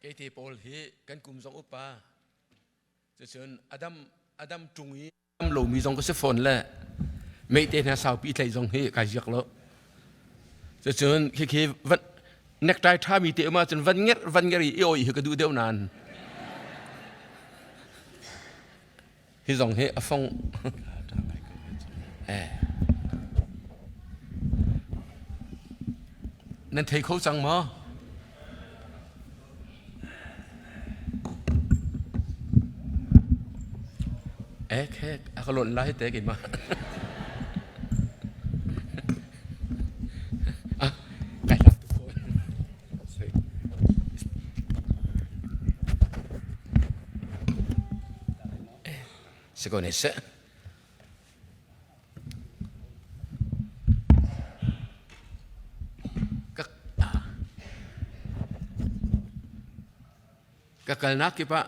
cái thì Paul hi kan kum song upa cho nên Adam trung ý Adam lâu mi song có sẽ phone lệ mấy tên là sao bị thấy song hi cái giặc lo cho nên khi vẫn necktie tham mi tiệm mà cho vẫn nghe ý ôi hi cái du đeo nàn hi song hi à phong nên thấy khâu sang màแค่เขาหล่นไล่เตะกินมาไก่รับทุกคนsecondes kakalnak kipa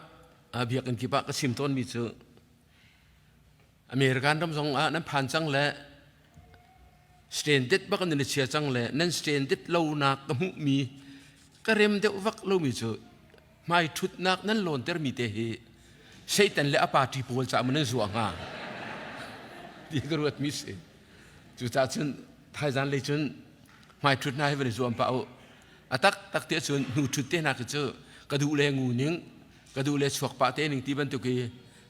biakin kipa kasimton mitu American ram song nan phan chang le standard ba kan ni chia chang le nan standard lo na ka mu mi ka rem de wak lo mi chu mai thut nak nan lon ter mi te hi satan le apati pol cha man zuwa nga di garwat mi se chu ta chun thai jan le chun mai thut na he zuwa pa o atak tak te chun nu thut te na ka chu ka du le ngu ning ka du le chok pa te ning ti ban tu ki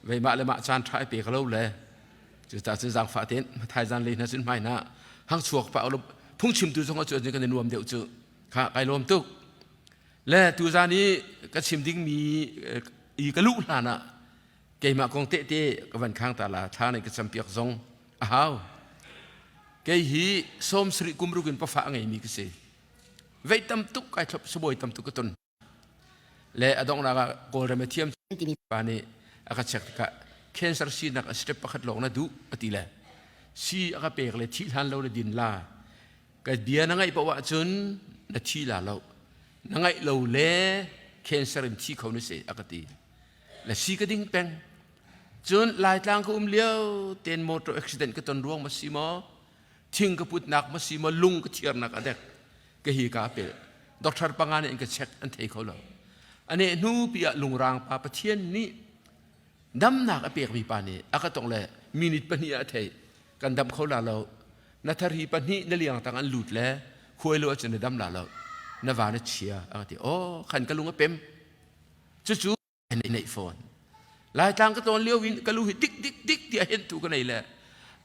ve ma le ma chan thai pe ka lo le chúng ta sẽ giảng pháp tiến thời gian lên nó xin mai na hàng chuộc bảo lúc phung chìm tu trong cái chuyện cái nuông điệu chữ khá cái nuông tục lẽ tu ra ní cái chìm đinh mi cái lũ là nè cái mà con tệ tệ cái vấn khang ta là thà này cái chấm piak zong hao cái hi som sri kumrukin pa fa ngày mi cái gì vậy tâm tục cái chụp số bồi tâm tục cái tuần lẽ ở đông là cái rồi mà thiêm bà này cái chắc cái cancer si nak step pakat lo na du atila si aka pek le thi han lo le din la ka dia na ngai pawa chun na thi la lo na ngai lo le cancer in thi khau ni se akati la si ka ding peng chun lai tlang ko liao ten motor accident ka ton ruang ma si mo thing ka put nak ma si mo lung ka thiar nak adek ka hi ka pe doctor pangane in ka check an thei khau lo ane nu pia lungrang pa pathian niดำหนักอเปียกมีปานีอากาศตรงเลยมินิทปนีอาเทกันดำเขาลาเรานาทารีปนีนั่นเลี้ยงต่างอันหลุดแล้วคุยรู้ว่าจะในดำลาเรานาวานิเชียอากาศโอ้ขันกะลุงก็เป็นจู่ๆในโฟนหลายทางก็ตอนเลี้ยววินกะลุงดิกที่เห็นถูกกันไหนแหละ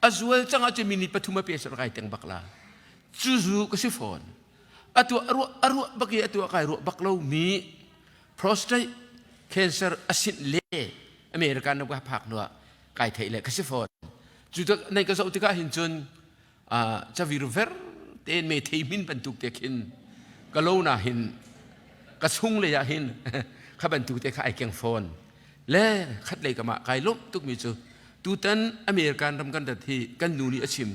อาจจะจังอาจจะมินิทปฐุมเปียสระไก่เต็งบักลาจู่ๆก็สิโฟนอาตัวอรัวบักยี่ตัวไก่รัวบักเรามี prostate cancer อาศินเล่อเมริกันนักผักนัวไก่ไทยเลยก็สิฟอนจุดในกระสอบที่ก็เห็นจนจะวิรุเวอร์เต้นเมทีมินบรรทุกเด็กหินก็โลน่าหินก็ชุ่งเลยอะหินข้าบรรทุกเด็กไอ้เก่งฟอนและคัดเลยกับมาไก่ล้มทุกมีจูตูตันอเมริกันทำกันแต่ที่กันนูนี่อชิม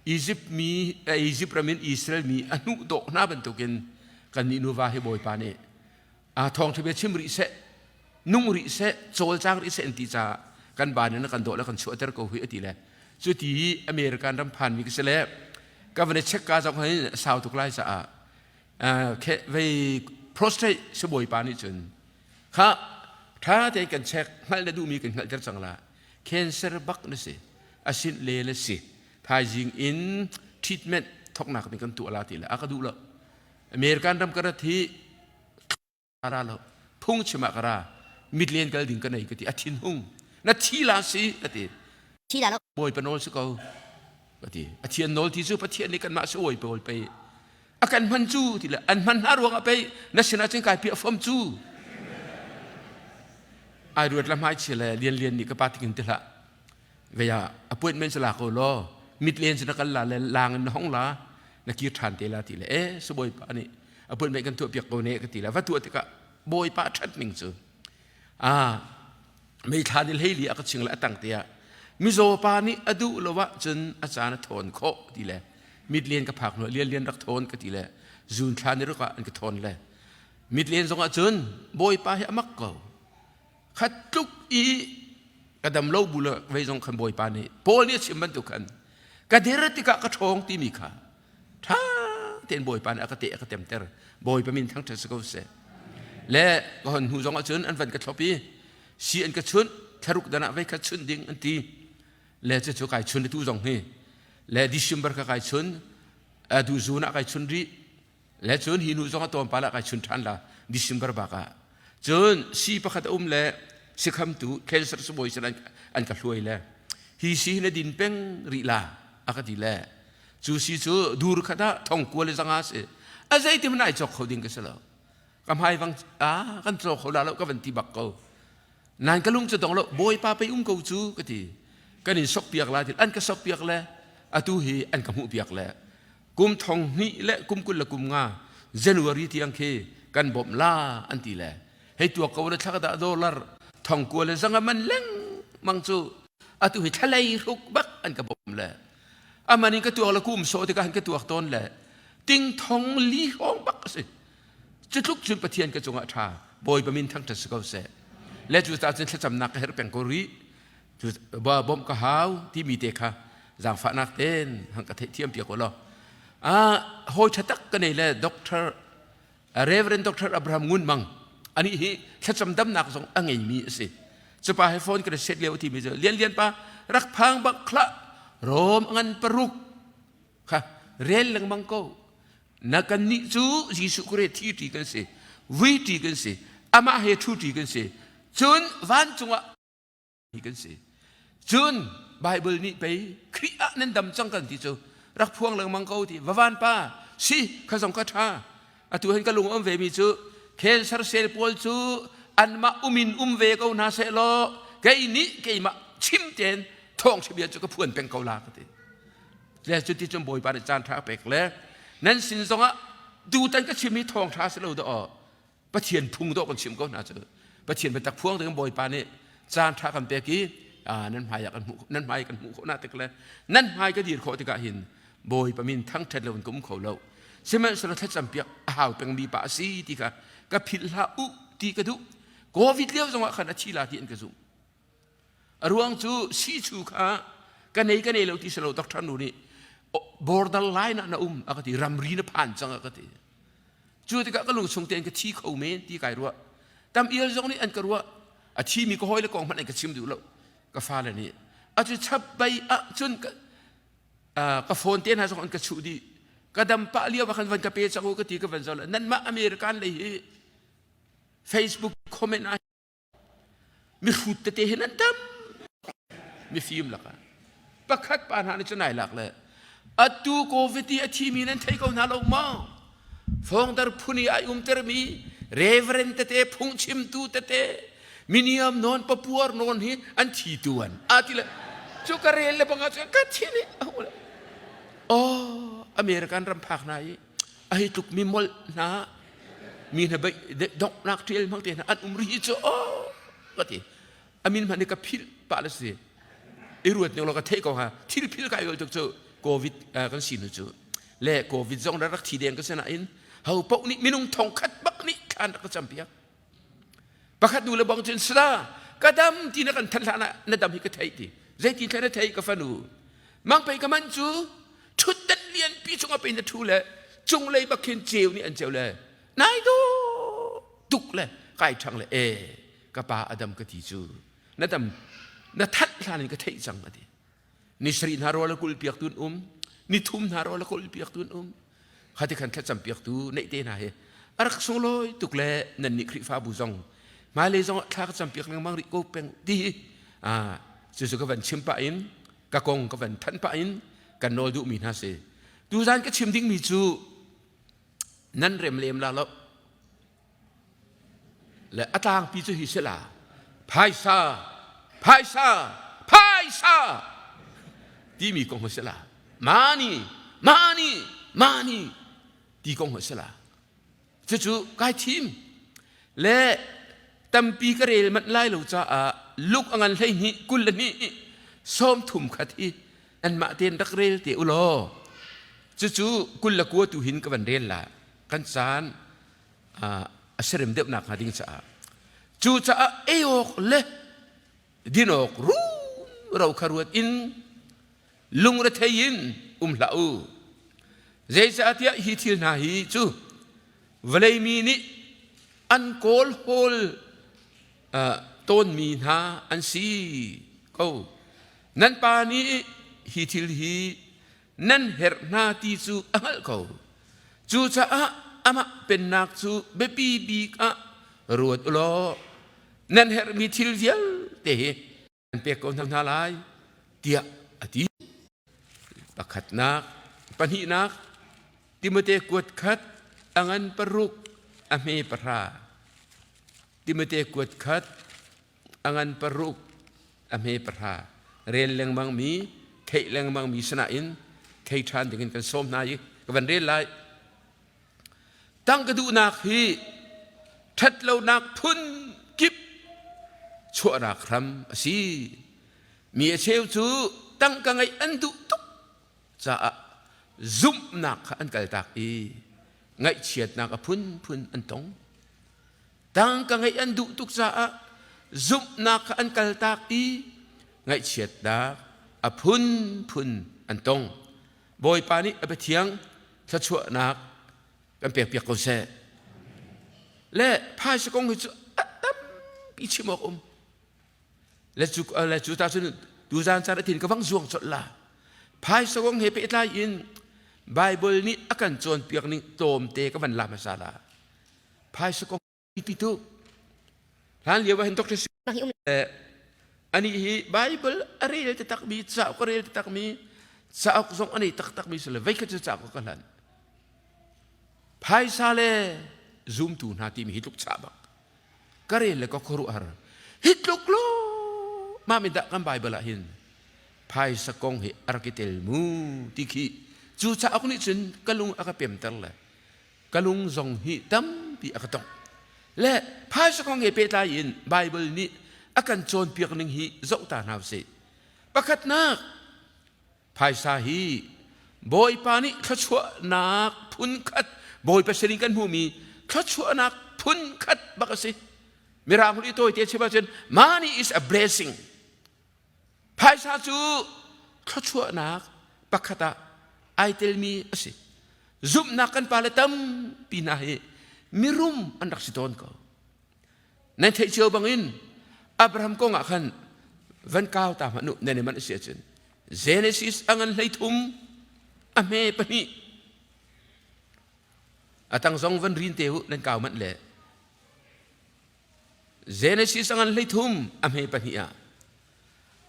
อียิปต์มีอียิปต์ประมินอิสราเอลมีอนุโตหน้าบรรทุกินกันนินูวาให้บอยปานีทองทวีชิมริเซนุ่งริเซโจลจางริเซนติจากันบานนั้นกันโดแล้วกันชัวเตอร์ก็หุยอติเลยสุดที่อเมริกันรำพันมีกษเล่ก็วันนี้เช็คการจากให้สาวตุกไล่สะอาดแค่ไปโปรสเตย์สบายปานิจนค่ะถ้าได้กันเช็คให้เราดูมีกันจะจังละแคนเซอร์บักนั่นสิอาศินเลนสิทายยิงอินทรีทเมนต์ทอกหนักเป็นกันตัวลาติละก็ดูละอเมริกันรำกระที่อะไรละพุ่งชิมากระมิดเลียนกันดิ่งกันไหนก็ที่อาทินหุ่งนัดทีลาสิก็ที่ทีลาแล้วบอยปนโอสก็ที่อาทินโนที่จู่ปะเทียนนี่กันมาสวยไปบอยไปอาการมันจู่ที่ละอันมันหารวงไปนักชนะจึงกลายเปียฟอมจู่ไอรวดละไม่เชื่อเลยเรียนนี่ก็ปาติกินติละเวียอพอยเมนต์สลากโอโลมิดเลียนสนักกันละลางห้องละนักกีฬาทันเตละที่ละสบอยปานี่อพอยเมนต์กันตัวเปียกโกเน่ก็ที่ละว่าตัวที่ก็บอยปาชัดมิงจู่ไม่ทานดิลเฮลีก็ชิงละตั้งเตียมิโซปานี่อดูละวะจนอาจารย์ทนโคดีเลยมิดเลียนกับผักหน่วยเรียนรักทนก็ดีเลยจูนทานนี่รู้ก็อันก็ทนเลยมิดเลียนสงอาจนบอยปาให้อมักเก่าขัดลุกอีกระดมโลบุลไว้สงคันบอยปานี่โพลีชิมบันตุกันกระเดรติกะกระทองที่มีค่ะถ้าเต็นบอยปานอากาเตะอากาเต็มเตอร์บอยปามินทั้งเทสโกเซ และก่อนหูจงอาจุนอันวันกระทบปีสีอันกระชุนทารุกดานะไว้กระชุนดิ่งอันตีและจะจุกไก่ชุนในตู้จงนี่และดิฉันบรรกไก่ชุนดูจูนักไก่ชุนรีและจนหินูจงอาตัวปาละไก่ชุนทันละดิฉันบรรบากาจนสีประคัตและสิคำตูเคลสร์สบอยสนันอันกระช่วยและฮีสีในดินเป็งริลาอากาดีและจูสีจูดูรคดาทองกัวเลสังอาเสอาศัยที่มันไอจอกเขาดิ่งกันเสลอกำไฮฟังกันจอกเขาแล้วก็เป็นที่บักเขานานก็ลุงจะต้องแล้วบอยป้าไปเขาจูก็ทีก็นี่สกเปียกละทีอันก็สกเปียกแล้วอาตูฮีอันก็หูเปียกแล้วกุมทองนี่และกุมกุลละกุมงาเจนวารีที่ยังเคกันบ่มลาอันตีแล้วให้ตัวเขาเลยทักดาดอลลาร์ทองกัวเลยสังมันเล่งมังจูอาตูฮีทะเลรุกบักอันก็บ่มแล้วอามันนี่ก็ตัวละกุมโซติกันก็ตัวต้นแหละติงทองลีห้องบักสิจะทุกจุดประเทียนกระจงอาชาบอยประมินทั้งทัศกาเสและจุดตาเส้นจำนักเฮรเป็นกอรีจุดบ่มกะฮาวที่มีเตค่ะจางฝานักเต้นหังกะเทียมเปียกก็ล้อโฮชตักกันนี่แหละด็อกเตอร์เรเวอเรนด็อกเตอร์อับราฮัมงุนมังอันนี้ฮีถ้าจำดำนักสองอังไงมีสิจะไปให้ฟอนกระเซ็ดเลี้ยวที่มีเจอเลียนปะรักพังบักคละโรมงันปรุกค่ะเรลลังมังโกนักนิจูยิสุกเรทีตีกันสิวิตีกันสิอามาเฮทูตีกันสิจนวันจงอ่ะตีกันสิจนไบเบิลนี้ไปคริอานั้นดำจังกันที่จูรักพวงลังมังโกที่วันป้าสิข้าสงฆ์ข้าท่าตัวเห็นกะลุงเวมีจูเคลซาร์เซลปอลจูอันมามินเวก็น่าเสลอแกอินี่แกมาชิมเจนท้องเฉบียจูก็พูนเป็นเกาลากันที่แล้วจุดที่จมบอยปานจานท้าเป็กแล้วนั้นสินสงะดูตันก็ชิมนี้ทองท้าเสลอดอประเทียนพุงโตกันชิมก็น่าจะประเทียนเป็นตักพวงถึงบอยปานนี่จานท้ากันเปกี้นั่นหมายกันหูนั่นหมายกันหูเขาหน้าตึกเลยนั่นหมายก็ดีขอที่กะหินบอยประมินทั้งเท็ดเลวันกุมเขาเราใช่ไหมสารทัศน์จำเปียกหาวเป็นมีป่าซีที่ก็ผิดละอุที่กระดุโควิดเลี้ยวจังหวะขณะชีลาที่อันกระดุรวงจูซีจูค่ะกันในเราที่สโลด็อกเตอร์นูนี่borderline na akati ramri na panjang akati chu ti ka kalung chung ten ka thi khau men ti kai ruwa tam il jong ni an ka ruwa a thi mi ko hoi le kong man ka chim du lo ka fa le ni a chu chap bai a chun ka phone ten ha jong ka chu di ka dam pa lia wa kan van ka pe chang ka ti ka van zol nan ma american le hi facebook comment na mi khut te hen an tam mi film la ka pakhat pan ha ni chunai lak le atu covid ti athi mi nan thai ko na lo ma phong dar phuni ai termi reverend te phung chim tu te miniam non papuar non hi an thi tuan atila chu ka rel le banga ka thi ni oh american ram phak nai ai tuk mi mol na mi na bai dok nak tel mang te na an ri chu oh ka ti amin man ka phil pa la se iruat ne lo ka thai ko ha thil phil ka yo chuโควิดกันสินุจูเล่โควิดจงรักทีเดียงก็เสนาอินเฮาปกนี่มินุงทองคัดบักนี่ขันก็จำเปียกบักขัดดูแลบางจนสลากระดำที่นักทันทานะนัดดำฮิกไทยที่ใจที่แท้ไทยก็ฟันูมังไปกับมันจูชุดดันเลียนปีจงเอาไปนัดทูเลยจงเลยบักเคนเจลนี่อันเจลเลยนายดูตุกเลยไก่ช่างเลยกระปาอดัมกะทีจูนัดดำนัดทัดทานี่ก็ไทยจังอะดินิสรีนฮารอละกุลเปียกตุนนิทุมฮารอละกุลเปียกตุนข้าที่ขันแค่จำเปียกตูในเตน่าเฮอารักสงลอยตุกเล่นันนิคริฟาบุซองมาเลยซองข้าจำเปียกนังมังริโกเป็งดีสุก็วันชิมปะอินกะกงก็วันทันปะอินกันโนดูมีนาเซดูจานก็ชิมดิ้งมีจูนั่นเร็มเลมลาลและอัตางปีจูฮิเซลาไพซาที่มีกองหัวเสลามานี่ที่กองหัวเสลาจู่ๆกายทีมและตั้มปีกระเรลมันไล่เราจะลุกอันเลยนี่กุลนี่ซ้อมทุ่มขัดที่อันมาเตียนรักเรลเตอุโลจู่ๆกุลละกัวตุหินกับวันเรลละกันสารอัศเรมเด็บหนักหาดิ้งจะจู่จะเอโอกเล่ดินออกรู้เราคารวดอินลุงระเทียนลาอูเจสัตยาฮิทิลนาฮิจูเวลามีนี่อ อันโกลโฮลต้นมีนาอันซีก็นั่นปานี้ฮิทิลฮีนั่นเฮรนาตีจูอังเขาจูจะอามาเป็นนักจูเบบีบีกะรวดล้อนั่นเฮรมีทิลเดียลเตะอันเปียกคนทำนาลายเตียอดีปะขัดนักปนินักติมเตกวดขัดอันปรุกอเมปราติมเตกวดขัดอันปรุกอเมปราเรียนเรื่องบางมีเคยเรื่องบางมีสนาอินเคยทานถึงกันส้มนายกันเรียนไรตั้งกระดูนักฮีทัดเหล่านักพุนกิบชั่วนักคำสิมีเชลจูตั้งกันไงอันดุตุจะซุ่มนักอันกัลตักอีไงเฉียดนักพุนอันตงตั้งกันไงอันดุตุกจะซุ่มนักอันกัลตักอีไงเฉียดนักพุนอันตงบอยปานี้ไปเที่ยงถ้าชั่วนักกันเปียกเขาเสะและพายสกงให้จูตั้มปีชิมอกและจูตาสุนดูจานสารทินก็ฟังจวงสดละพายสกงให้ไปทายอินไบเบิลนี้อาการโจรเปียกนี้โตมเตก็วันลามาซาลาพายสกงitu lalu dia bahan dokter ani Bible ari tetak mi sa ko ari tetak mi sa ko song ani tak mi sele vai ka sa ko kalan phai sale zoom tu na ti mi hitluk sa bak kare le ko khuru ar hitluk lo ma mi da kan Bible hin phai sa kong hi arkitel mu tiki chu sa ko ni chen kalung akapem tar la kalung zong hi tam pi akatongและพายสกองเฮเปตายินไบเบิลนี้อาการโจรเปียกหนึ่งฮีเจ้าตาหนาวเสประคัดนักพายสาฮีบอยปานิขชัวนักพุนขัดบอยไปเสริงกันหูมีขชัวนักพุนขัดบักสิมีรางคนที่ตัวเตี้ยชิบะเชน money is a blessing พายสาจูขชัวนักประคัดไอเทลมีสิซุมนักกันปาเลตัมปีนาเฮมีรุมอันดักสิตอนเขาในเทเชียวบางอินอับราฮัมก็งะขันวันก้าวตามมนุษย์ในมันเสียจนเจเนซิสอังเลยทุ่มอเมปนีตั้งสองวันรินเทวนั่นก้าวมันแหละเจเนซิสอังเลยทุ่มอเมปนี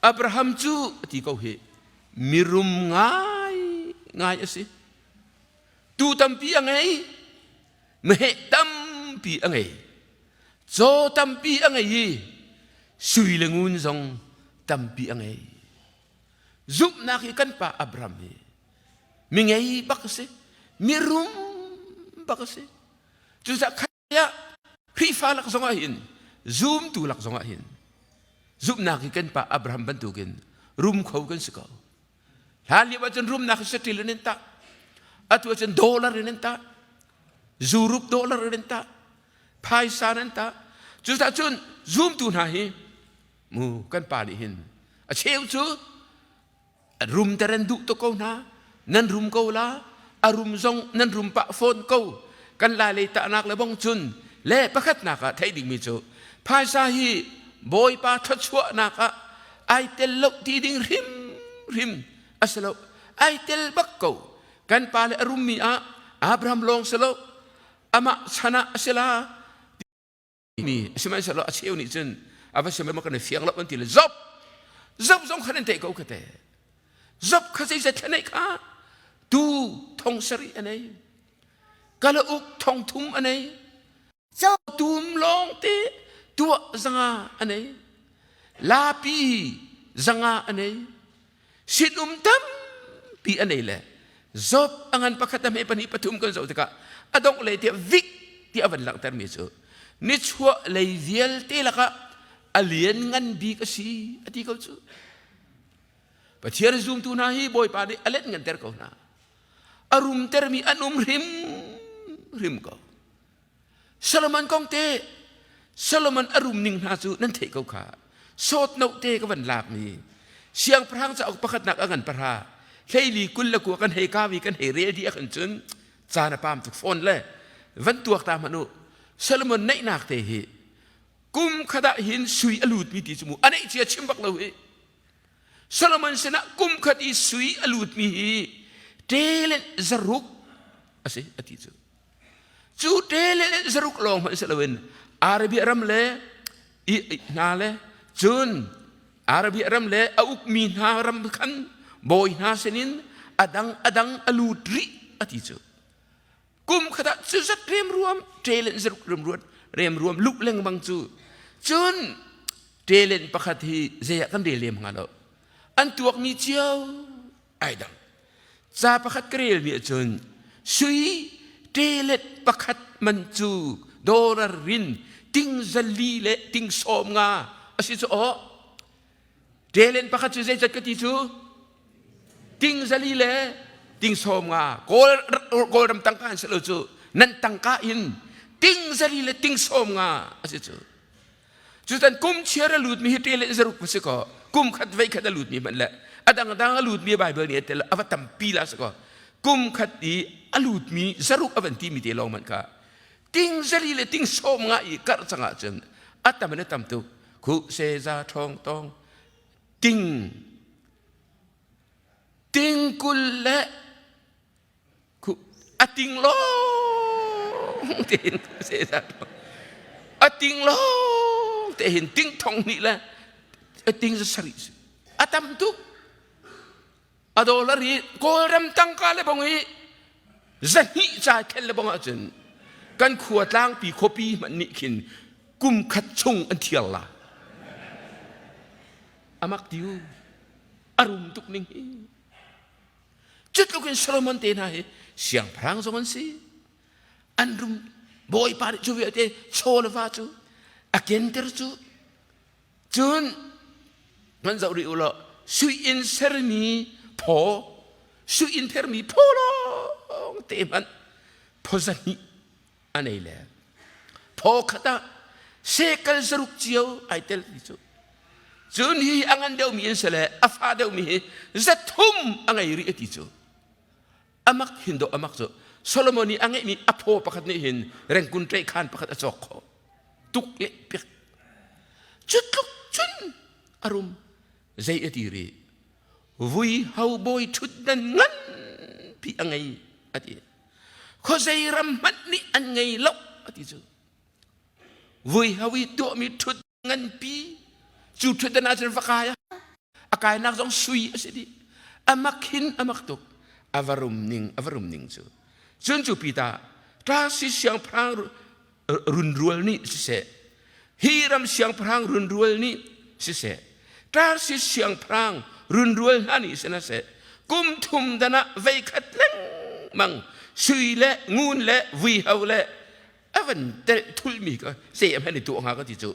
อับราฮัมจูที่เขาเหมีรุมง่ายสิตูตัมปียังไงเมื่อตั้มปีอังไงโจตั้มปีอังไงสุยเลงุนซงตั้มปีอังไงจุบนักกันป่าอับราฮัมมีไงบักเสมีรุมบักเสจุดสักขยะพริฟ้าลักซงอาหินซุมตูลักซงอาหินจุบนักกันป่าอับราฮัมบรรทุกินรุมเขากันสกาวหาเรียกว่าจนรุมนักสติลนินตาอัตว่าจน$นินตาZurup $renta, paisa renta, justru cun zoom tu nahi, mu kan palihin. Aceu tu, room terendu tu kau na, nan room kau la, room zong nan room pak phone kau, kan lalai tak nak lebong cun, le pakat naka thay ding mi tu, paisa hi, boy pa thachua naka, ai tel lok ti ding rim, asalo, ai tel bak kau, kan pale room mi Abraham long selo. Ama sana sila ni semai selo asyau ni jen apa semai makan fiang lap nanti le zob zong kan ente kau kata zob kasih saya ka tu thong seri anai kalau uk thong tum anai so tum long te tua zanga anai lapi zanga anai sinum tam pi anai le zob angan pakatame pani patum kan zob teka adong le ti vik ti avan lang termi so ni chua le viel te laka alien ngan bi kasi ati ko chu pathiar zoom tu na hi boy pa de alet ngan ter ko na arum termi anum rim ko Solomon kong te Solomon arum ning na chu nan the ko kha sot no te ka van lak mi siang prang cha ok pakhat nak angan para heili kul la ku kan he ka wi kan he re di akan chunจานปามถูกฟ้อนเลยวันตัวตามมนุษย์ ซาโลมอนในนักเตะกุมขดาหินสุยอลูดมีตีจมูอันนี้เจียชิมบักเราซาโลมอนเสนะกุมขดีสุยอลูดมีเดเลนซารุกอะไรอธิจูเดเลนซารุกลองมาอิสราเอลอาราบิอารัมเล่นาเล่จุนอาราบิอารัมเล่อุกมีนารัมขันบอยนาเซนินอดังอลูดริอธิจูกุมขดาจูจัดเรียมรวมเดเลนซารุกเรียมรวมลุกเล่งบังจูจุนเดเลนประคติเจียกันเดเลมงาโลอันตัวมีเจียวไอ้ดังซาประคัดเกลียมีจุนสุยเดเลตประคัดมันจูโดรารินติงซาลีเลติงสอมงาอสิจูเดเลนประคัดจูเจจัดกติจูติงซาลีเลติงสอมงาโกลรำตังการสโลจูนันตังกาอินติงซาลีเลติงสอมงาอสิจูจุดนั้นกุมเชื่อระลุดมีเดเลนซารุกพสิกอกุมขัดไว้ขัดลุดมีมันแหละดังลุดมีไบเบิลเนี่ยแต่ละอวตัมปีละสกอกุมขัดดีอลูดมีซารุกอวันที่มีเดลองมันค่ะติงซาลีเลติงโซมงาอีกัดสังอาจันอัตมันตั้มตุคุเซซาทองตองติงกุลละคุติงโลติงเซซาทองติงโลแต่เห็นติงทองนี่แหละติงจะสริสตั้มตุดอลลารีโกรำตังกาเลบงอีจะหิจ่ายแค่เลบงอาจารย์กันขวดล้างปีโคปีมันนิขินกุมขัดชงอันเทียลละอามักดิวอารมณ์ตุกนิ่งจุดลูกอินโซโลมอนเตน่าเสียงพลังสมันสิอันรุมบอยปาริจูเวเตโชลฟาจูอาเกนเตอร์จูจุนมันจะเรียกว่าสุอินเซอร์มีพอสุอินเทอร์มีพอลงเตมันพอจะนี่อันนี้แหละพอขดาเสกลสรุปเจียวไอเตลดิจูจุนฮีอังอันเดียวมีอินเสละอาฟาเดียวมีจะทุ่มอังไงรีดิจูอามักหินโดอามักจูโซโลมอนีอังไงมีอโปประคัดนี่หินแรงกุนเตรขันประคัดอจอกตุกเล็กเปียกจุดลุกจุนอารมณ์ใจอดีรีวุยเฮาบอยชุดนั้นงั้นพี่อังไงอดีข้อใจรำมันนี่อันไงลบอดีจูวุยเฮาวิตัวมีชุดงั้นพี่จุดชุดนั้นอาจจะฟักายอากายนักต้องสุยสิดีอามักหินอามักตุกอาวารุมนิงจูจนจูปีตาตราสิเสียงพรางรุนรัวนี่สิเสฮีรำเสียงพรางรุนรัวนี่สิเสตราสิเสียงพรางรุนรัวนี่สินะเสกุมทุมดนะไว้ขัดเล่งมังสุยเละงูนเละวิเฮาเละอวันเตทุลมีก็เสียให้ในตัวงาก็ที่จู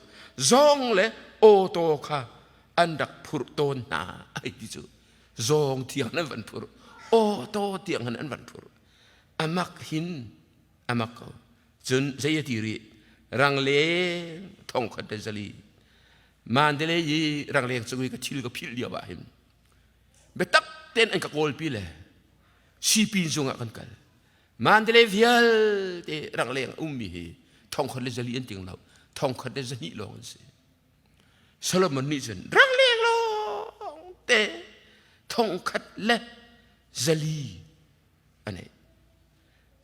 ซองเละโอโตค่ะอันดักพุรโตนาไอ้ที่จูซองเทียงนั้นวันพุรโอโตเทียงนั้นวันพุรอามักหินอามักเขาจนใจตีรีรังเลทองขัดเดซลีมันเดลยีรังเลงสกุยกับชิลกับพิลเดียวบ้าหิมเบตักเต้นอันกับโกลพิเลชีปินจงอากันกันมันเดลวิลเตรังเลงมีทองขัดเดซลีอันติงเราทองขัดเดซนีลองสิโซโลมอนนี่จนรังเลงลองเตทองขัดเลซลีอันนี้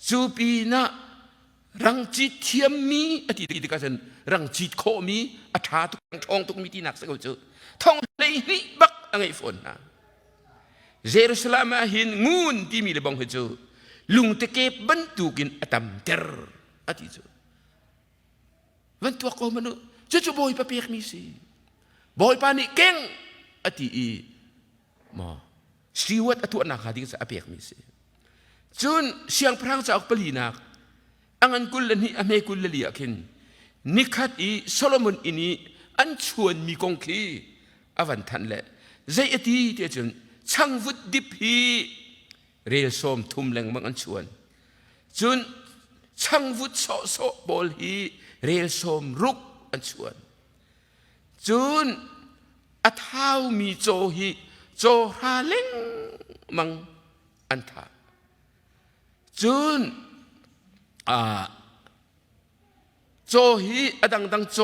จูปีน่ารังจิตเทียมมีอธิติกันรังจิตโคมีอัฐาทุกทองทุกมีที่หนักสักเจอทองเลยนี่บักอะไรฝนนะเยรูซาเล็มหินงูนที่มีเลบองเจอลุงตะเก็บบรรทุกินอัตมเตอร์อธิจูบรรทุกเขามันจะบอยปะเปียกมีสิบอยปานิเก่งอธิอีมาสิวัตอตุนักหาดิสะเปียกมีสิจนเสียงพรางจากปลีนักอังกุลนี่อเมกุลเลียกินนิคัดอีโซโลมอนอินีอันชวนมีกงคีอวันทันแหละใจตีเดียจนช่างวุดดิพีเรียสมทุ่มแรงมังอันชวนจนช่างวุดโซบอลฮีเรียสมรุกอันชวนจนอัฐาวมีโจฮีโจฮาเล็งมังอันทาจน โจฮีอดังดังโ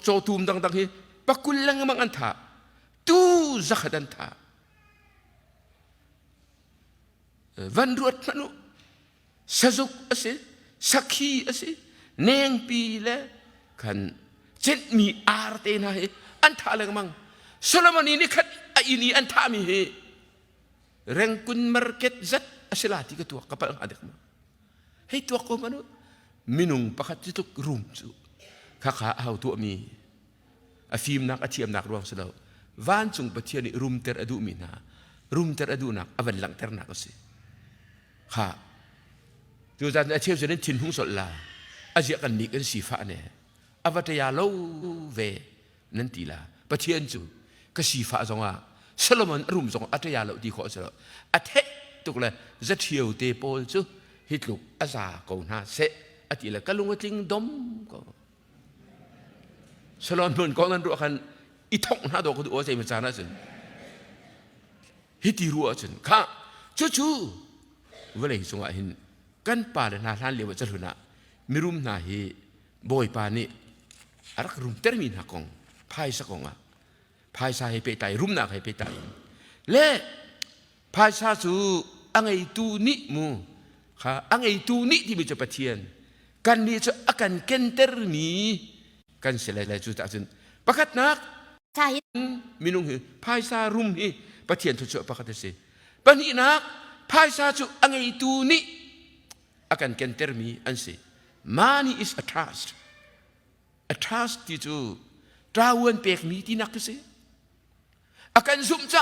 จตูมดังดังฮีปักกุลลังมังอันทาตูจักดันทาวันรวดมนุสจุกอสิสักขีอสิเนงปีเลขันเจ็ดมีอาร์เตนะเฮอันทาลังมังโซโลมอนนี่ขัดอินีอันทามีเฮเร่งคุณมาร์เก็ตจัดอสิลาติกตัวกับปังอาเด็กมาให้ตัวกูมนุมินุงประคัตจิตุกรุมจูข้าขาเอาตัวมีอาฟิมนักอาเทียมนักรวงสลาววันจุงปะเทียนี่รุมเตอร์อดูมีนารุมเตอร์อดูนักอวันหลังเตอร์นักก็สิข้าจูจันอาเทียมจะได้ทิ้งหุงสดลาอาเจียกันนิกันสีฟ้าเนี่ยอวัตยาโลเวนั่นตีลาปะเทียนจูก็สีฟ้าจงว่าโซโลมอนรุมจงอัตยาโลดีขอสลาวอัตเฮตุกเลยจะเที่ยวเตโปลจูฮิตลุกอาซาโกนาเซอติละก็ลุงก็จริงดมก็สลอนมันก็นั่นรู้กันอีท่องหน้าดอกก็ดูว่าใจมันจานะสิฮิติรู้ว่าสิข้าจู่ๆเวลาที่สงฆ์เห็นกันป่าเลยนาท่านเลี้ยวจะหลุนะมีรุมนาฮีบอยป่านี่อะไรรุมเตอร์มินหักงพายสักงอ่ะพายสายไปตายรุมนาให้ไปตายเล่พายสาสู่อังไอตูนิมูข้าอังไอตูนิที่มีจะปะเทียนกันนี่จะakan kentermi kan selai juta jun pakat nak Sahid minung hi phai sa rum hi pathian thu chu pakat se pani nak phai sa chu angai tu ni akan kentermi an se money is a trust ti chu trawan pek mi ti nak se akan zum cha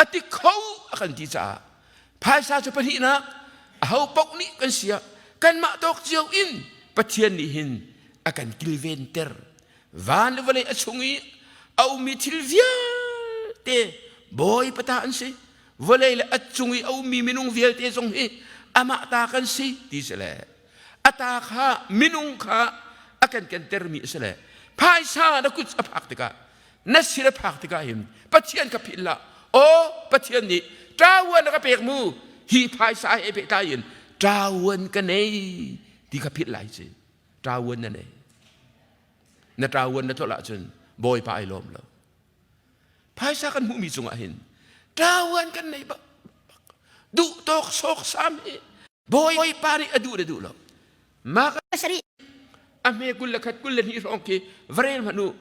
ati khau akan ti cha phai sa chu pani nak hau pok ni kan sia kan mak tok jiau in pathian ni hin akan kilventer van levale achungi au mitilvia te boy pataan si vale la achungi au mi minung viel te song hi ama ta kan si ti sele ata kha minung kha akan kan termi sele phai sa na kut apaktika nasira praktika him pathian ka philla o pathian ni trawan ka pek mu hi phai sa e pe tayin trawan ka nei di kapit lai si trawan na nei na trawan na tola chun boy pa ai lom lo phai sa kan mu mi chung ahin trawan kan nei ba du tok sok sam e boy pari adu du lo maka Sari ame kul khat kul ni rong ke vrel manu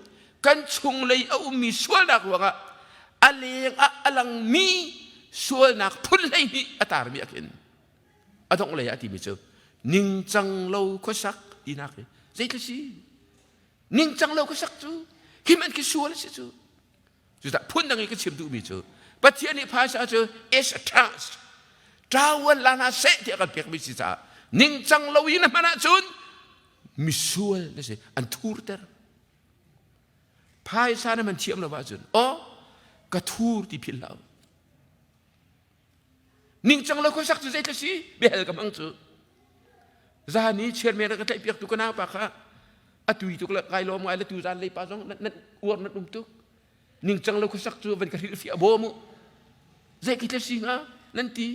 kan chung lei au mi swal dak wa aleng alang mi swal nak phun lei ni atar mi akin adong lei ati mi chu ning chang lo ko sak inak zai ka si ning chang lo ko sak chu himan ki swal si chu chu ta phun dang ki chim du mi chu pathian ni phasa chu is a trust trawan lana se ti kan pek mi si cha ning chang lo ina mana chun mi swal le se an thur ter phai sa na man thiam lo wa chun o ka thur ti phil lao ning chang lo ko sak chu zai ka si bel ka mang chu zani chairman ka tai piak tu kana pa kha atui tu la kai lo mai la tu zan lei pa song nan uor na dum tu ning chang lo ko sak chu van ka ri fi abo mu zai ki ta si nga nanti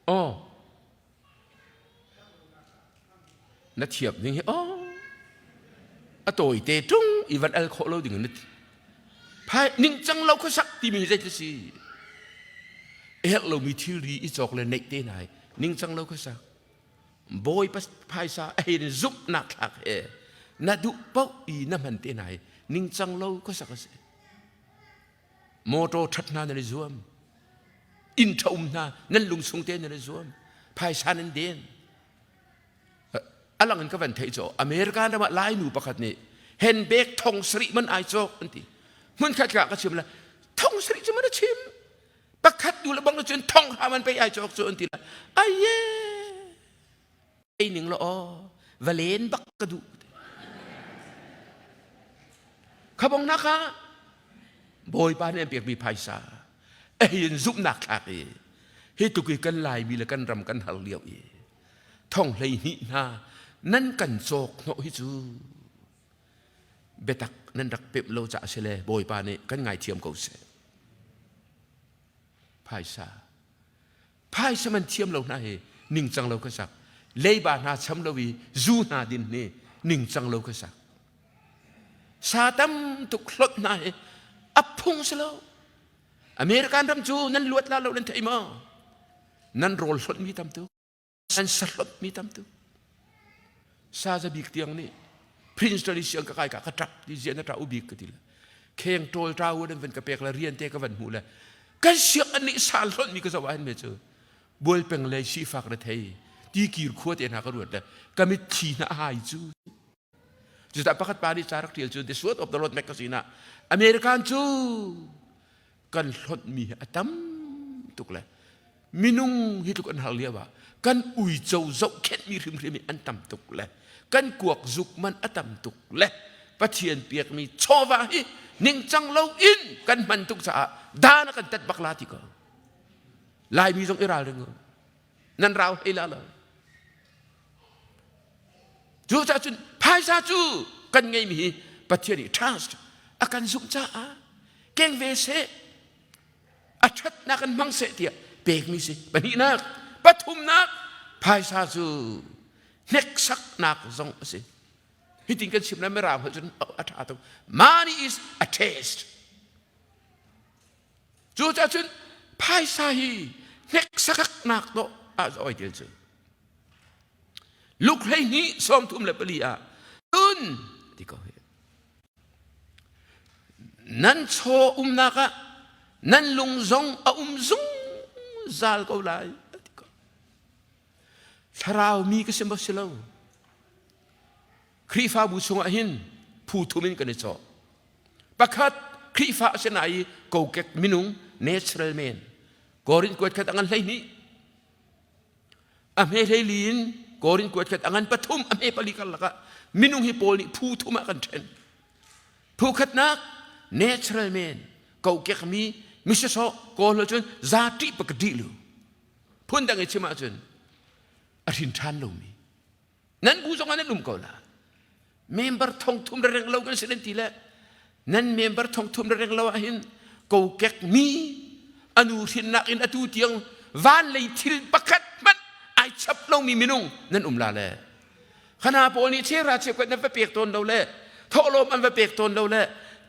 oh na thiap ning oh atoi te tung ivan al kho lo ding nit phai ning chang lo ko sak ti mi zai ta si el lo mi thil ri i chok le nei te nai ning chang lo ko sak boy pas phai sa ai ni zup na thak e na du pau i na man te nai ning chang lo ko sak se moto that na ni zuam in thom na nan lung sung te ni zuam phai sa nan den alang an ka van thei cho america na ma lai nu pakhat ni hen bek thong sri man ai chok anti mun khat ka chim la thong sri chu man chim pakhat du la bang la chen thong ha man pe ai chok chu anti la ai ye ai ning lo o valen bak ka du khabong na ka boy pa ne pek mi phai sa ai yin zup nak thak e he tu ki kan lai mi la kan ram kan hal liao e thong lei ni na nan kan chok no hi chu betak nan rak pep lo cha se le boy pa ne kan ngai thiam ko se พายซามันเทียมเราหน้าเฮนิ่งจังเราก็สักเลยบานาช้ำเราวีจูนาดินเน่นิ่งจังเราก็สักซาตัมตุกลดหน้าเฮอับพุงสโลอเมริกันทำจูนั่นลวดลาเราเล่นไทยมานั่นโรลสดมีทำตุนั่นสลดมีทำตุซาจะบิกเตียงนี่พรินซ์ตอริเซียงก็ใครกับกระทับดิเซียนตราอุบิกก็ดีละเคียงโตลตราวุ้นเป็นกระเปกละเรียนเตะกับวันหูละกันเสียงอันนี้สารสดมีก็สวรรค์ไม่เจอบัวเป็นเลยชีฟักระเทยที่กีร์ขวดเอ็นหากระรวดเลยก็ไม่ทีน่าหายจูจุดแต่ประคัตปาริจารักเทียลจู The Sword of the Lord Magazine อเมริกันจูกันสดมีอัตมตุกเลยมินุงฮิตุกันหาเลียวะกันอุยเจ้าเจ้าแค่มีริมริมอันต่ำตุกเลยกันกวกจุกมันอัตมตุกเลยปะเทียนเปียกมีชอวาฮินิ่งจังเล่าอินกันมันตุกสะดานักันตัดบักลาติกาลายมีตรงอิราเรื่องนั่นเราให้ละเลยจูจ่าจุนพายซาจูกันไงมีปะเทียนทรัสต์อาการจุกจ้าเก่งเวเซอาชัดนักกันมังเสตียเปกมีสิบันนี้นักปฐุมนักพายซาจูเน็กซักนักซองสิฮิติงกันชิมนั้นไม่ราบจนอัฐาตุ money is a taste จูจ่าจุนพายซาฮีเน็กซักนักโตอาจอ้อยเดียวจูลูกให้นี้ซ้อมทุ่มและปลีอาตุนที่เขาเห็นนั่นโชนักนั่นลุงซงซงซาลเขาไล่ชราวมีก็เสมอสิลาวครีฟ้าบุษงหินผู้ทุ่มินกันเนจอประคัดครีฟ้าเสนายกูเก็กมินุง natural man กอรินกวดขัดอันเลยนี้อเมริลีนกอรินกวดขัดอันปฐุมอเมริปลิกันละก็มินุงฮิโปลีผู้ทุ่มกันเทนผู้ขัดนัก natural man กูเก็กมีมิเชโซกอลจนซาติปกติลูพุ่นดังไอชิมาจนอธินทานลงมีนั้นกูส่งอันนั้นลุ่มก่อนละเมมเบอร์ทองทุ่มเรื่องเรากันเสด็จทีละนั้นเมมเบอร์ทองทุ่มเรื่องเราหินกูเก็กมีอนุทินนักอินอตูเตียงวันเลยทิลประคัดมันไอชับลงมีมินุงนั้นลาเลยขณะพอนี้เชราเชกวันนั้นไปเปียกตนเราเลยทอลมอันไปเปียกตนเราเลย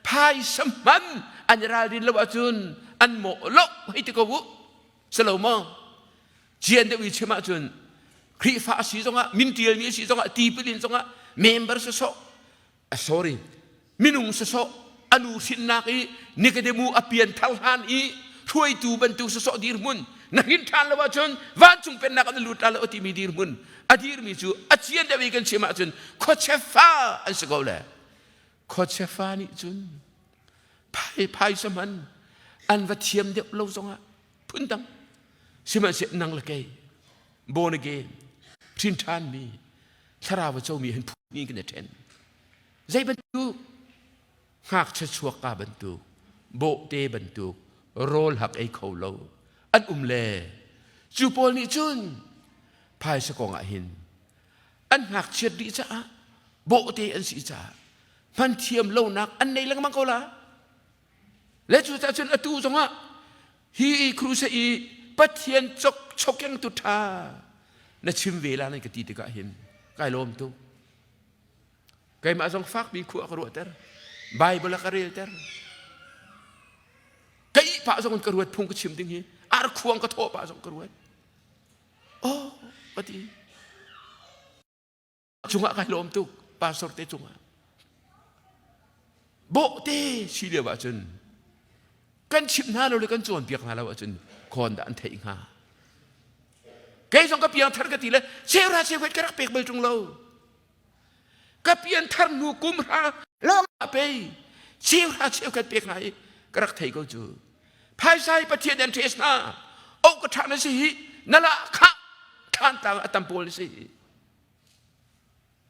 พายสมันอันราดินละวจุนอันโมลกให้ตะกวุสโลมองเจียนเดวิชมาจุนครีฟ้าสีตรงอ่ะมินเตียมีสีตรงอ่ะตีปลินตรงอ่ะเมมเบอร์สโsorry มินุงสโอนุสินนักอีนิกเดมูอเปียนทัลฮันอีช่วยตูบรรทุกสโดีร์มุนนักหินทานละวจุนวันจุงเป็นนักอันลุตาละอติมีดีร์มุนอดีร์มีจูอเจียนเดวิกันเชมาจุนโคเชฟ้าอันสกอลเลยโคเชฟ้านี่จุนพายสมันอันวัดเทียมเดียวเราส่งอ่ะพุ่นดังสิมันเสนังละเกยโบนเกยพินทานมีชราวเจ้ามีเห็นผู้นี้กันเทนใจบรรทุกหากชัวกาบรรทุกโบเตบรรทุกโรลหักไอเขาเราอันเล่จูโปลนี่จุนพายสกองหินอันหักเชียดดีจ้าโบเตอันสีจ้ามันเทียมเล่านักอันในลังมังเขาละและจุดจุดอตูจงอ่ะฮีครูเสียปัทเทียนจกชกยังตุธานั่นชิมเวลาในกติกาเห็นใกล้ลมตุใกล้มาจงฟักมีขวากระโดดเตอร์ใบบลากระเรียเตอร์ใกล้พระจงกระโดดพุ่งกระชิมดิ้งฮีอาร์ควงกระโถพระจงกระโดดโอ้ปฏิจงอ่ะใกล้ลมตุปาสร์เตจงอ่ะโบเตชีเดียวว่าจนกันชิมหน้าเราเลยกันจวนเปียกหน้าเราจนคนด่านเทียงหาแกส่งกับเปียงทันกันทีเลยเชลราเชเวตกระเปียกเบลจงเรากับเปียงทันนูกุมราลองไปเชลราเชวกันเปียกไหนกระเทียก็จูภายใต้ประเทศเดนเทสนาโอ้กระทานสินั่นละข้าทานต่างอัตมโพลสิ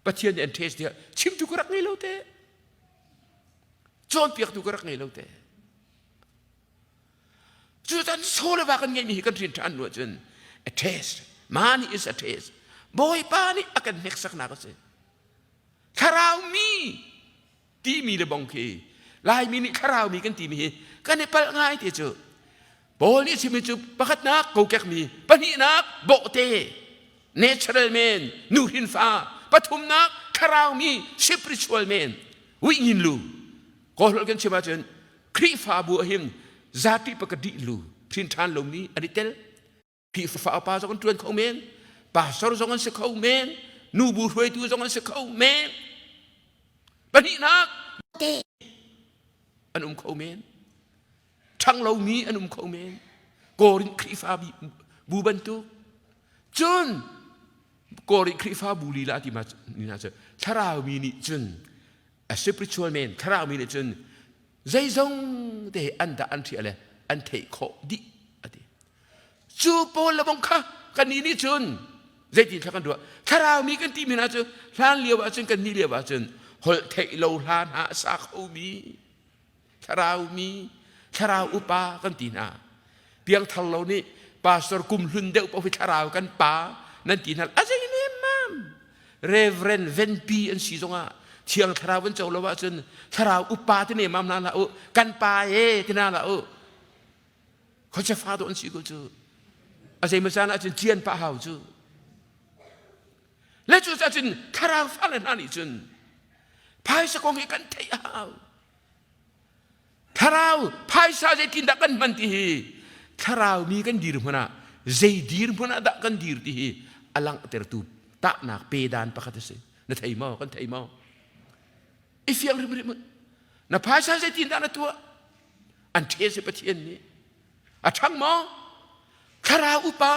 ประเทศเดนเทสเดียชิมทุกรักไงเราเตะจวนเปียกทุกรักไงเราเตะจุดนั้นโซ่ละว่ากันไงมีกันทินทันว่าจน a taste money is a taste boy pani akan next sak na kasi karaw mi ti mi le bong ke lai mi ni karaw mi kan ti mi kan ne pal ngai ti chu บอลนี่ชิมิจูประคัดนักกูแกมีปนินักโบเตเนเชอรัลแมนนูรินฟ้าปฐุมนักคาราวมีสปิริตชวลแมนวิญญาณลูก็หลังกันเชื่อว่าจนครีฟ้าบัวหิมซาติปกติลูพินทานลงนี้อดีตเตลพี่ฟ้าป่าสองคนตรวนเขาแมนป่าสองคนสิเขาแมนนูบูรวยตัวสองคนสิเขาแมนปนินักเตอันเขาแมนทั้งเรามีอันเขาแมนกอรินครีฟ้าบูบันตุจนกอรินครีฟ้าบูลีลาที่มานี่นะจ๊ะถ้าเรามีนี่จนspiritual man ถ้าเรามีนี่จนใจจงเดอันดาอันที่อะไรอันเทโคดิอะไรจูโปละบงค่ะกันนี่จนใจที่ทักกันด้วยถ้าเรามีกันที่มีนะจ๊ะล้านเลียวว่าจนกันนี่เลียวว่าจนหดเทโลล้านหาสักเขามีถ้าเรามีถ้าเราอุปากันตีนาเพียงทันเรานี่ป่าสรกุมลุนเดียวพอพิธาราวกันป่านั่นตีนาอาจจะยังไม่มามเรเวรนเวนปีอันสีตรงอ่ะเชียงทาราวันเจ้าละว่าจนทาราวอุปาที่นี่มามนั่นละโอกันป่าที่นั่นละโอเขาจะฟาดอันสีก็จูอาจจะไม่ใช่อาจจะเจียนป่าเขาจูและจูอาจจะทาราวฟ้าเลยนั่นนี่จนพายสกองให้กันเทียเอาถ้าเราพายซาเจตินดักกันมันที่ถ้าเรามีกันดีร์manaใจดีร์manaดักกันดีร์ที่อลังเตอร์ตูตักนักเปดานประคัตเสนั่นไทยมากันไทยมาอีฟิยังริมริมนั่นพายซาเจตินดักนั่นตัวอันเทสปะเทียนนี้อัช่างมาถ้าเราอุปา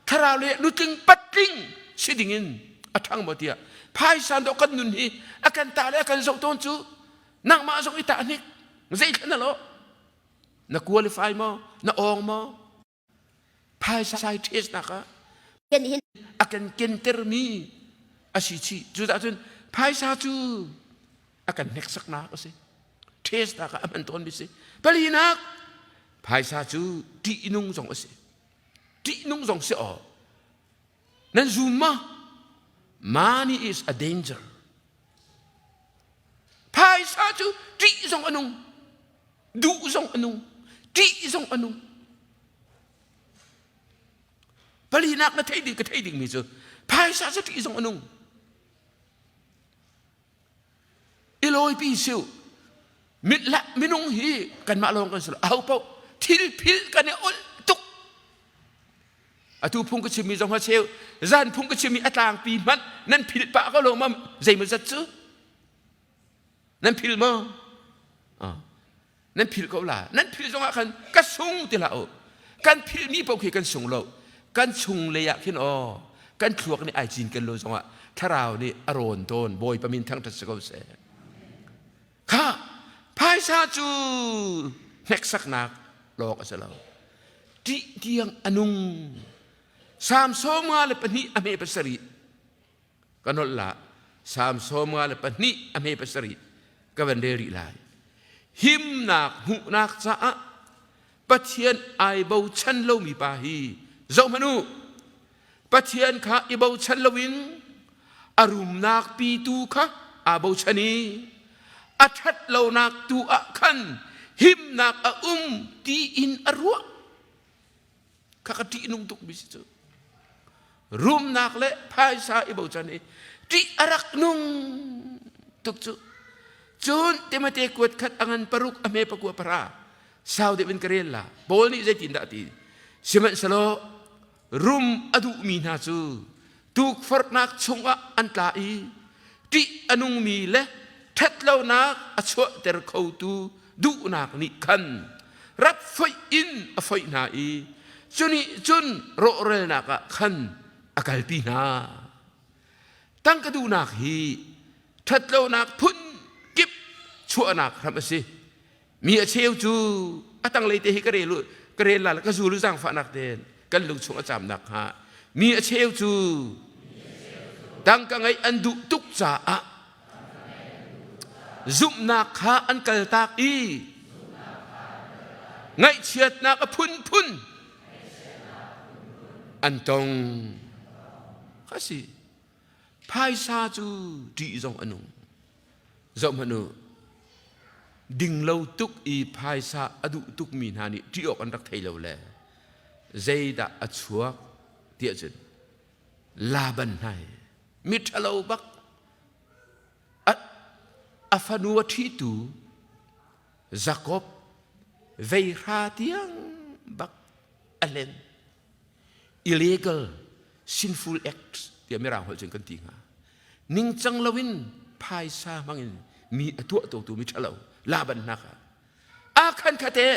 ถ้าเราเลยนุจึงปัดลิงสิดิ่งอัช่างมาเดียพายซาดอกกันนุนนี้อาการตาเลยอาการส่งต้นจูนั่งมาส่งอิตานิกใจขนาดนั้นนักคุริฟายมั้งนักองมั้งพายสายเทสนะคะอาการเกณฑ์เตอร์มีอาชีพจุดอาจารย์พายสาจูอาการเน็กสักนักสิเทสนะคะมันต้นบิสิปลีนักพายสาจูที่นุ่งส่งสิที่นุ่งส่งสิอ๋อนั่นซูมะ money is a danger พายสาจูที่ส่งอนุดูส่งอนุที่ส่งอนุปลีนักนั่นเท่ดีก็เท่ดีมิจูพายซาสที่ส่งอนุอีลอยปีซิวมิดละมินงฮีกันมาลองกันสุดเอาเปล่าทิลพิลกันเนี่ยอุลตุกอาทูพุงก็ชิมีสองหัวเชลจานพุงก็ชิมีอัตลางปีมันนั่นพิลปะก็ลงมาใจมันจัดซูนั่นพิลมั้งนั่นพิลเขาล่ะนั่นพิลจงอาคันกันส่งที่ละโอกันพิลนี่พวกเขากันส่งเรากันส่งเลยอะขึ้นอ๋อกันขวกนี่ไอจีนกันโลจงอ่ะถ้าเรานี่อารมณ์โดนบอยประมินทั้งทัศกเสข้าพายซาจูเน็กสักนักหลอกอะไรเราที่เดียงอนุงสามโซมาเลปนิอเมปสรีกันนั่นละสามโซมาเลปนิอเมปสรีก็เป็นเดริไลหิมนักหุนักจ้าปะเทียนไอเบาชันโลมีปาฮีเจ้ามนุปะเทียนข้าไอเบาชันโลวิงอารมณ์นักปีตูข้าอาเบาชันีอัชัดโลนักตูอัขันหิมนักตีอินอรัวข้าก็ตีนุ่งตุกบิสิจูรุมนักเละพายซาไอเบาชันีตีอารักนุ่งตุกจูจนเตมเตกวดขัดอังปรุกอเมปกัวปราสาวเดวินกเรลล่าบอลนี่จะจินดาตีสิมันสโลรุมอดุมีนาจูตุกฟอร์นักชงอันตาอีที่อนุมีเละทัดเล่านักอชวเตอร์เขาตูดูนักนิคันรับไฟอินไฟนาอีจุนี่จุนโรเรนักขันอากาลปีนาตั้งกระดูนักฮีทัดเล่านักพุนกิบชั่วนักทำสิมีอาเชลจูตั้งเลยเตะกระเรลุกระเรลละก็จูรู้จังฝันนักเดนกันลุงชงอาจารย์นักฮะมีอาเชลจูตั้งกังไงอันดุตุกจ่าซุมนักฮะอันกัลตากอีไงเชียดนักพุนพุนอันตรงข้าสิพายซาจูดีจงอนุจงมนุ ดิ่งเราตุกอีภายซาอดุตุกมีนานี่ที่ออกอันรักไทยเราแลใจดาอัจฉวกเดียจนลาบันให้มิทเราบักอาฟานัวที่ตูจักอบเวราเตียงบักอเลน illegal sinful acts ที่ไม่ราหัวจนกันตีงานิ่งจังลวินภายซามังมีตัวตัวมิทเราลาบันนักอาคันคาเตะ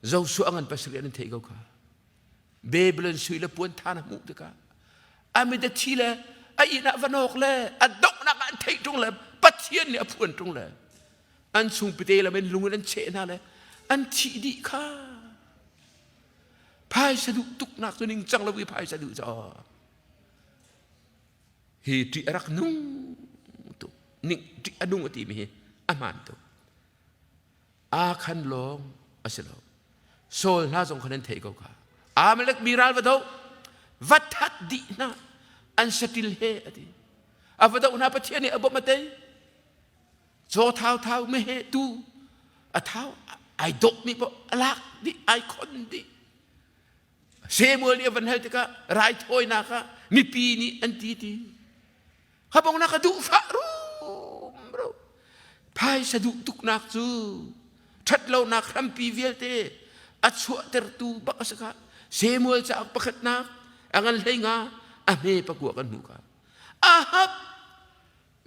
เจ้าสุอังันภาษาเรียนเทกเอาค่ะเบเบลนสุยละปวนทานะมุตกะอามิดทีละไอ้นักวันออกเลยอันดอกนักอันเทกตรงเลยปัจเจียนเนี่ยพวนตรงเลยอันสุงปิเตละเป็นลุงอันเชน่าเลยอันทีดีค่ะภายสะดุตุกนักตัวนิ่งจังละวิภายสะดุจ่อเฮติรักนุ่งตุนิ่งติอนุ่งอติมีอามันตุอาคันลงอาเสลโซลน่าสงคนนั้นเทกเอาค่ะอาเมล็กมีรัลวัดเอาวัดทัดดีนะอันสติลเฮอดีอาวัดเอาหน้าปัจเจียนเนี่ยอบมาเตยโจเท้าไม่เฮตูอาเท้าไอดกมีบ่ลักดิไอคนดิเซมัวเนี่ยวันเฮติกะไรถอยนะคะมีปีนี้อันดีเขาบอกนักดูฟารุมบรพายสะดุตุกนักจูชัดเรานักรัมปีเวลเตอัดสวดเตอร์ตูบักสกะเซมัวจะปักนักอังเลงาอเมปะกัวกันมุกะอาฮับ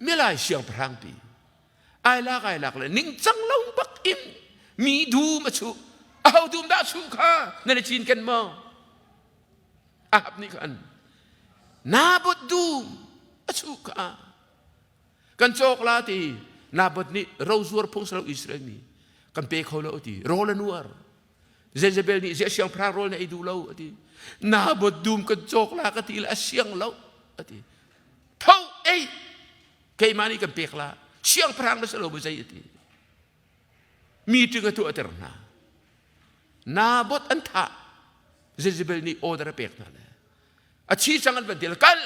เมื่อไรเสียงพรังปีไอลักเลยนิ่งจังเราบักอิมมีดูมาชูเอาดูมดาชูค่ะนั่นจีนกันมั้งอาฮับนี่กันนาบดดูชูค่ะกันโจกลาตีนาบดนี่เราสวดพงศาวอิสราเอลนี่กันเปย์เขาแล้วตีโรลนัวร์เจเจเบลนี่เสียงพระโรลนี่ดูเราตีนาบดดูมกันโจกลากตีละเสียงเราตีเท่าเอ้เคยมานี่กันเปย์ละเสียงพระนั่นสโลบใจตีมีถึงตัวเตอร์นาบดอันท่าเจเจเบลนี่โอเดอร์เปย์นั่นแหละอาชีพสังกัดเป็นที่ละกัน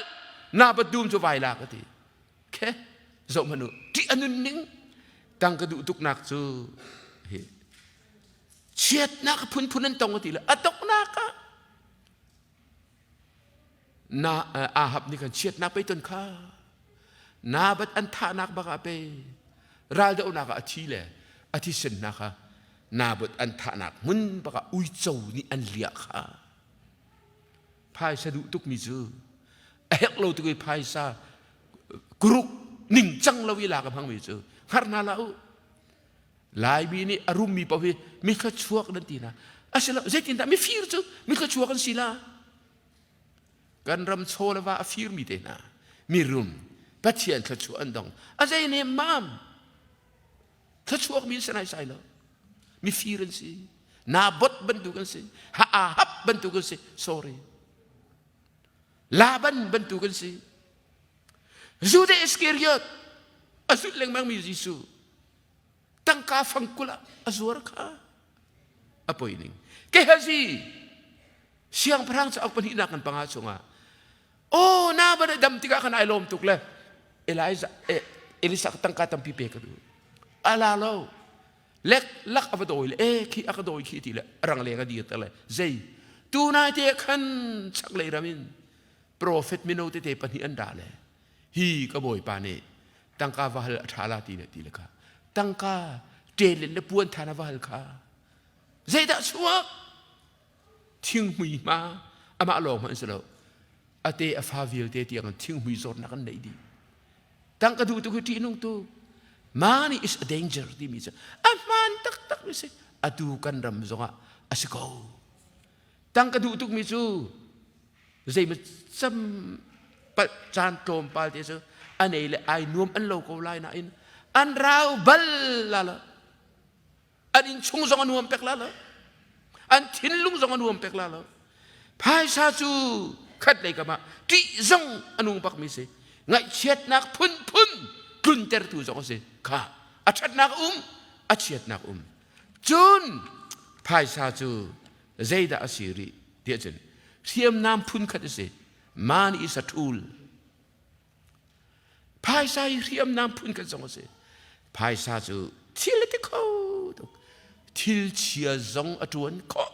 นาบดดูมจะไวลากตีแค่สมนุที่อันนึงตั้งกระดูกตุกนักจูเชียดนักพุนนั้นตรงกันทีละอตกนักนาอาหับนี่กันเชียดนักไปต้นข้านาบัดอันท่านักบักไปราเดอนักอาทิเลยอาทิเซนนักนาบัดอันท่านักมุนบักอุยโจนี่อันเลียค่ะพายสะดุตุกมิจูเอกเราตุกพายซากรุกนิ่งจังเราเวลากับพังมิจูฮาร์นาลาอูลายบีนี่อารมณ์มีปะเวมีขชัวกันตีนะอาศัยเจตินแต่ไม่ฟีร์จูมีขชัวกันสิละกันรำโชว์เลยว่าฟีร์มีเตนะมีรุมปัจเจียนขชัวอันดองอาศัยเนี่ยมามขชัวมีสนายใส่แล้วมีฟีร์กันสินาบดบรรทุกันสิฮาอาฮับบรรทุกันสิ sorry ลาบันบรรทุกันสิจูเดสเกียร์อาสุดเล็งมังมีจิสูตั้งกาฟังกุละอาสวรค่ะapa ini kehazi siang perang sa akpan hinakan pangaso nga oh na ba dam tiga kan ailom tukle Elisa tangkatang pipe ka do alalo lek lak abadoil ki akadoil ki tila rang le nga di tale zay tunay te kan saklay ramin prophet minote te pan hi andale hi kaboy pane tangka vahal athala tila ka tangka telen le puan thana vahal ka zay da suwak ting hui ma ama along man selo ate afavil te tiang ting hui zor na kan nei di tang ka du tu ti nung tu money is a danger di mi sa aman tak mi se adu kan ram zonga asiko tang ka du tu mi su zay ma sam pa chan tom pal te so anei le ai nuam an lo ko lai na in an rau bal la la an in chung zong nuam pek la la an tin lung zong nuam pek la la phai sa chu khat le ka ma ti zong anung pak mi se ngai chet nak phun klun ter tu zong se ka achat nak achet nak chun phai sa chu zaida asiri dia chen siam nam phun khat se man is a tool phai sa siam nam phun khat zong se phai sa chu ทิลที่เขาทิลเชียซงอจวนก็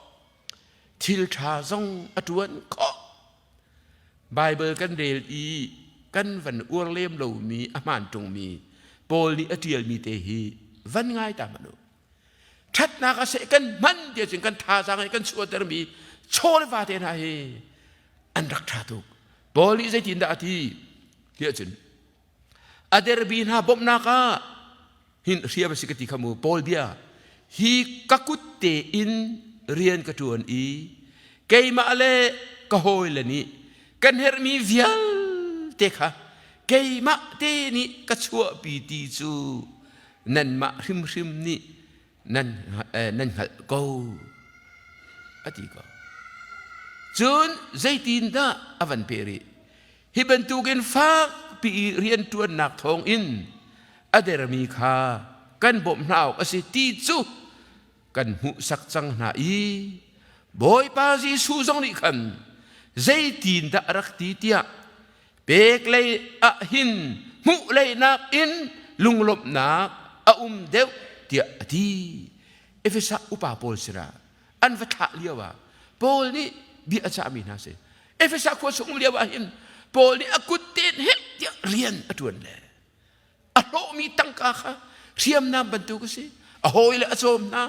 ทิลชาซงอจวนก็ไบเบิลกันเรลอีกันวันอวงเล่มเรามีอามันจงมีโปลนี่อเดียลมีเตหีวันง่ายตามมนุษย์ชัดนักเสกันมันเดียวจึงกันท่าสังกันชัวเตอร์มีโชว์ฟ้าเทน่าเฮอันรักชาตุกโปลนี่จะจินดาทีเดียวจึงอเดอร์บีนาบอมนักหินเรียบสิกติขมูโปลเบียฮีกักุตเตอินเรียนกระจวนอีเกยมาเลกะโฮยเลนี่กันเฮร์มีวิลเตค่ะเกยมาเตนี่กระชัวปีติจูนั่นมาริมนี่นั่นหัดกูอดีก็จนใจตีนดาอวันเปรีฮิบันตุกินฟ้าปีเรียนตัวนักทองอินอเดรมีคากันบ่มหนาวอสิตีจูกันหุสักจังนาอีบอยปาซีสูจงนี่คันใจตีนดารักตีเตียเปกเลยอะหินมุเลยนักอินลุงลบนักเดวเตียดีเอฟซักอุปาโพลสิระอันวัฏเลียวะโพลนี่บีอาจามีนาเซเอฟซักควรสงเลียวะหินโพลนี่อากุเตนเฮเตียเรียนอดวนเลยอโลมีตังกาค่ะเทียมน้ำบรรทุกสิอโหยเลยอโศมนะ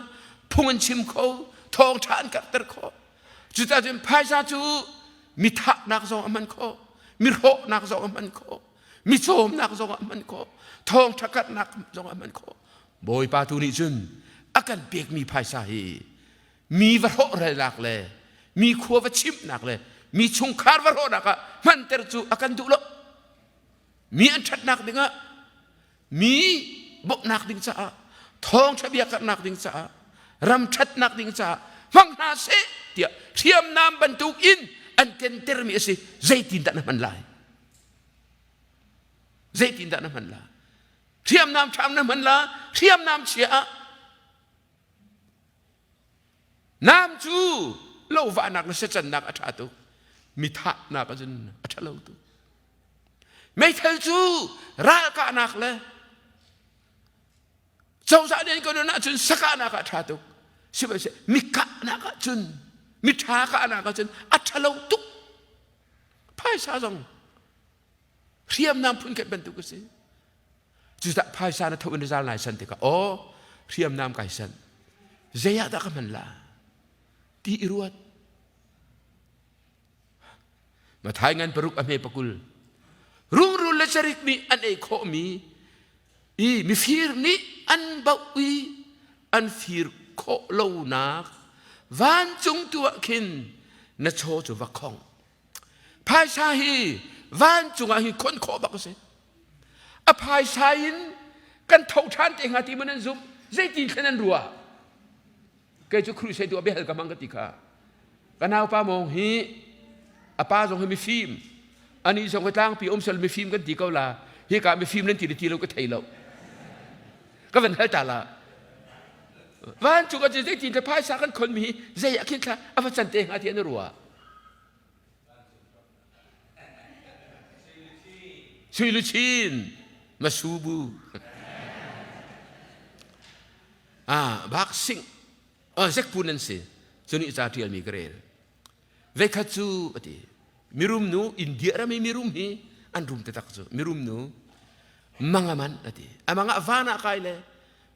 พุงชิมเขาทองชานกัตเตอร์เขาจุดที่พายซาจูมีทักนักสองมันเขามีโรนักสองมันเขามีโสมนักสองมันเขาทองชักนักสองมันเขาบอยปาตูนิจุนอาการเปียกมีภายใต้มีวะโรอะไรหลักเลยมีขัววชิมหนักเลยมีชงคาร์วะโรนักมันเตอร์จูอาการดุลมีอันชัดหนักดึงมีบกหนักดึงจ้าทองชะเบียกันหนักดึงจ้ารำชัดหนักดึงจ้าฟังนาเสเดียเทียมน้ำบรรทุกอินอันเต็นเตอร์มีสิใจตินตะน้ำมันลายใจตินตะน้ำมันลายเทียมน้ำชามน้ำมันละเทียมน้ำเชียน้ำจูโลวานักเสจันนักอัฐตุมิทะนักจนอัฐเลวตุไม่เท่าจูรักกันนักเลยเจ้าสาวเนี่ยก็โดนนักจนสักนักอัฐตุสิบเอ็ดมิกะนักจนมิทากันนักจนอัฐเลวตุพายซาจงเทียมน้ำพุ่นเก็บเป็นตุกสิจุดที่พายซานะทวันจาลายสันติกะโอ้เทียมน้ำไก่สันเจียดากมันละที่อิรวดมาทายงานปรุกอเมปกุลรุ่งรุ่งเลจริกมีอันเอกโคมีฟิร์นี่อันบ่าวอันฟิร์โคโลนักวันจงตัวขินนัชโชจุวักของพายซาฮีวันจงอาฮีคนโคบักเสอภัยชายินกันเท่าทันเองที่มันนั้นซุบใจตีนขนาดรัวเกิดจะครูใช้ตัวเบลกับมังกติกากันเอาป้ามองฮีอาป้าส่งให้มีฟิล์มอันนี้ส่งไปตั้งปีอมเซลมีฟิล์มกันตีเกาลาเฮกามีฟิล์มเล่นตีเราก็ไทยเราก็เป็นเฮลตาลาวันจุกันจะใจตีนแต่พายชากันคนมีใจอยากคิดค่ะอาฟันจันเตงที่นั่นรัวช่วยลุชินมาสูบูบักซิงเซ็กพูนันสิส่วนนี้จะที่อันมีเกรลเวคัตซูปฏิมิรุมนูอินเดียรามีมิรุมฮีอันรุมเตตักซูมิรุมนูมังมันปฏิมังวานาคายเล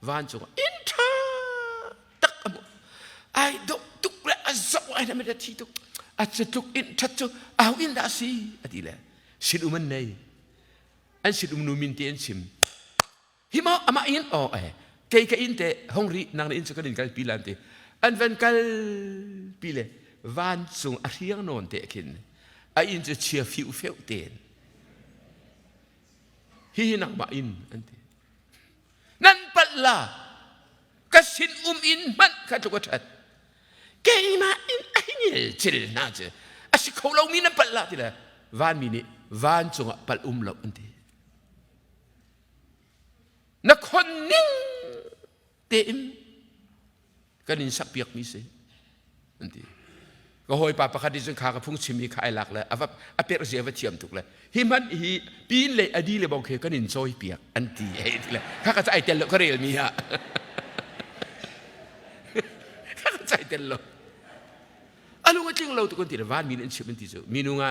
วานจูอินทาตักมุไอดกตุกเลอซอกไอทำไมได้ที่ตุกอาจจะตุกอินทัดจูเอาอินดาซีปฏิเลสิลุมันเนยอันสิลุมนูมินเตียนชิมฮิมาอามาอินเกย์อินเตฮงรีนางอินสกัดอินกัลปีลันเตอันวันกัลปีเลวันส่งอาเรียงนอนเตะขินอินจะเชียร์ฟิวเฟลเตนฮีนักมาอินอันเตนั่นปัลลากัสินอินมันขัดกัดเกย์มาอินไอ้เนี่ยเจริญน่าจะอาศัยเขาเรามีนั่นปัลลาทีละวันมีนี่วันส่งปัลเราอันเตนักคนนิ่งเต็มกันอินสับเปียกมิเซอันที่ ก็หอยปาประคดีจนขากับพุ่งชิมีขายหลักแล้วอาเปียกเสียว่าเทียมถูกเลยฮิมันฮีปีนเลยอดีเลยบอกเคก็นินโซยเปียกอันตีไอ้ที่เลยข้าก็จะไอเตลโลก็เรียลมีฮะข้าก็จะไอเตลโลอาลุงก็จริงเราทุกคนที่เราวานมีนั่นชิมันที่สุดมีนุ่งไง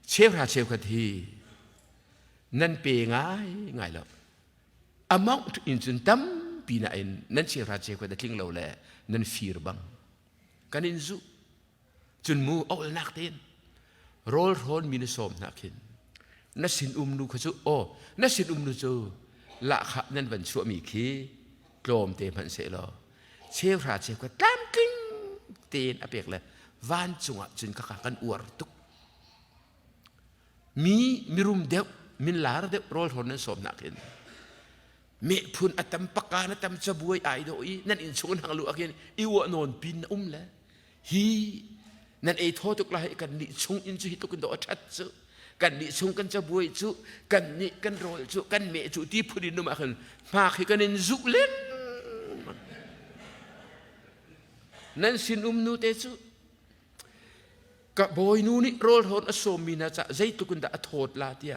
เชฟราเชฟกันทีนั่นเปย์ง่ายแล้วamount in juntam pinain nan si raje ko dating lo le nan fear bang kanin zu chun mu ol nak tin rol min som nakin na sin nu khachu o na sin nu chu la kha nan ban chu mi khi klom te man se lo che raje ko tam king tin apek le van chunga chun ka kan uar tuk mirum de min lar de rol hon nan som nakinเมพุนอัตมปกานอัตมจะบวยไอโดยนั่นอินชงหังลูกเองอีวัวนอนปินแล้วฮีนั่นไอโทตุกลายกันนิชงอินจุฮิตุกันโดชัดจุกันนิชงกันจะบวยจุกันนิกันโรยจุกันเมจุที่พูดินนุมาขึ้นมาคือกันอินจุเล่นนั่นสินนูเตจุกับบอยนูนี่โรลฮอนอสโมมินาจะใจตุกันดาโทษลาเตีย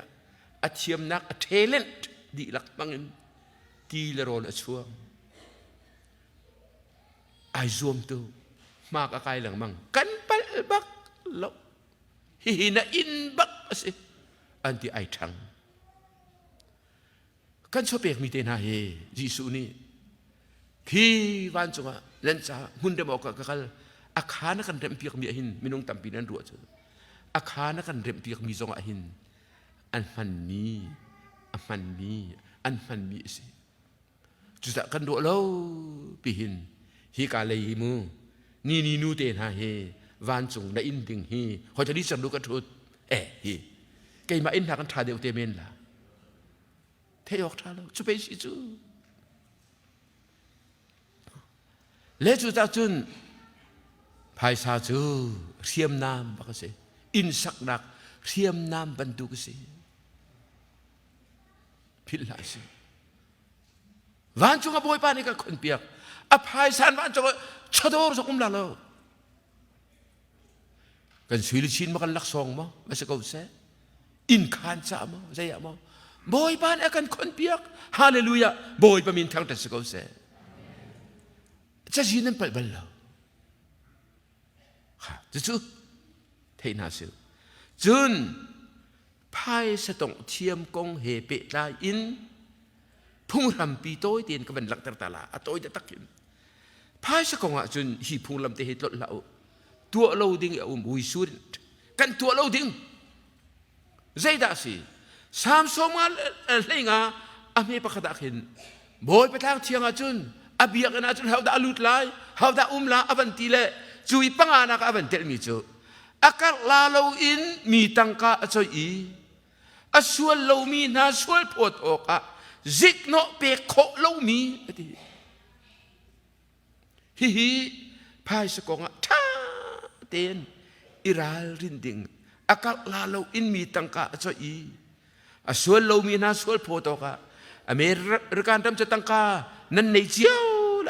อัจฉรินักเทเลนต์ดีหลักบังอินที่ละรอนช่วงไอซูมตัวมากอะไรหลังมั่งกันปัลบักลบหินาอินบักสิอันที่ไอทังกันชอบเปียกมีเตน่าเฮจิสุนี่ขี้วันจังอ่ะเล่นจ้าหุ่นเดบอกกันอาคารนักการเรียนเปียกมีหินมีนงตั้มปีนั้นรัวจ้ะอาคารนักการเรียนเปียกมีจงอ่ะหินอันมันนี้สิจุดกันดูแล้วปีหินฮีกาเลยมูนี่นูเตนฮะเฮวันจงได้อินดึงฮีเขาจะดิฉันดูกันทุดฮีแกมาอินทากันทาเดียวเตเมนล่ะเที่ยวทาแล้วจะไปสิจูเละจุดจุนภายซาจูเทียมน้ำบักเสอินสักนักเทียมน้ำบรรทุกเสพิลาสิวันจงกับอยปานี่ก็คนเปียกอภัยสารวันจงชดอร์สกุมลาโลกันสุริชินมากันลักซองมั้งไม่ใช่ก็เสอินคานจ้ามั้งใช่มั้งบอยปานเอกันคนเปียกฮาเลลูยาบอยปามินทั้งแต่สกุลเสจะจีนันไปบัลลาค่ะจู่เทน่าสิจุนพายสตงเทียมกงเฮเปตาอินพุ่งรำปีโต้ยเตียนกับเป็นหลักตลาดโต้ยจะตักยินพายสกงอ่ะจนฮีพุ่งลำเตหิตลดเหล่าตัวเราดิ้งอุยสุดกันตัวเราดิ้งใจด่าสิสามสมัยเลยงาอเมริกาดักหินบอยไปทางเชียงอาจุนอเบียกันอาจุนเขาด่าลุดไล่เขาด่าลาอวันตีเล่จุยปังอานักอวันเตลมิจูอากาศลาเราอินมีตังกาจอยอส่วนเรามีน่าส่วนปวดอกอะจิกโนเปกโคเรามีฮิพายสกงะท่าเตียนอิราลรินดิงอากาศลาเราอินมีตังกาจอยอส่วนเรามีน่าส่วนปวดอกอะอเมริกันทำจะตังกานั่นในเจียว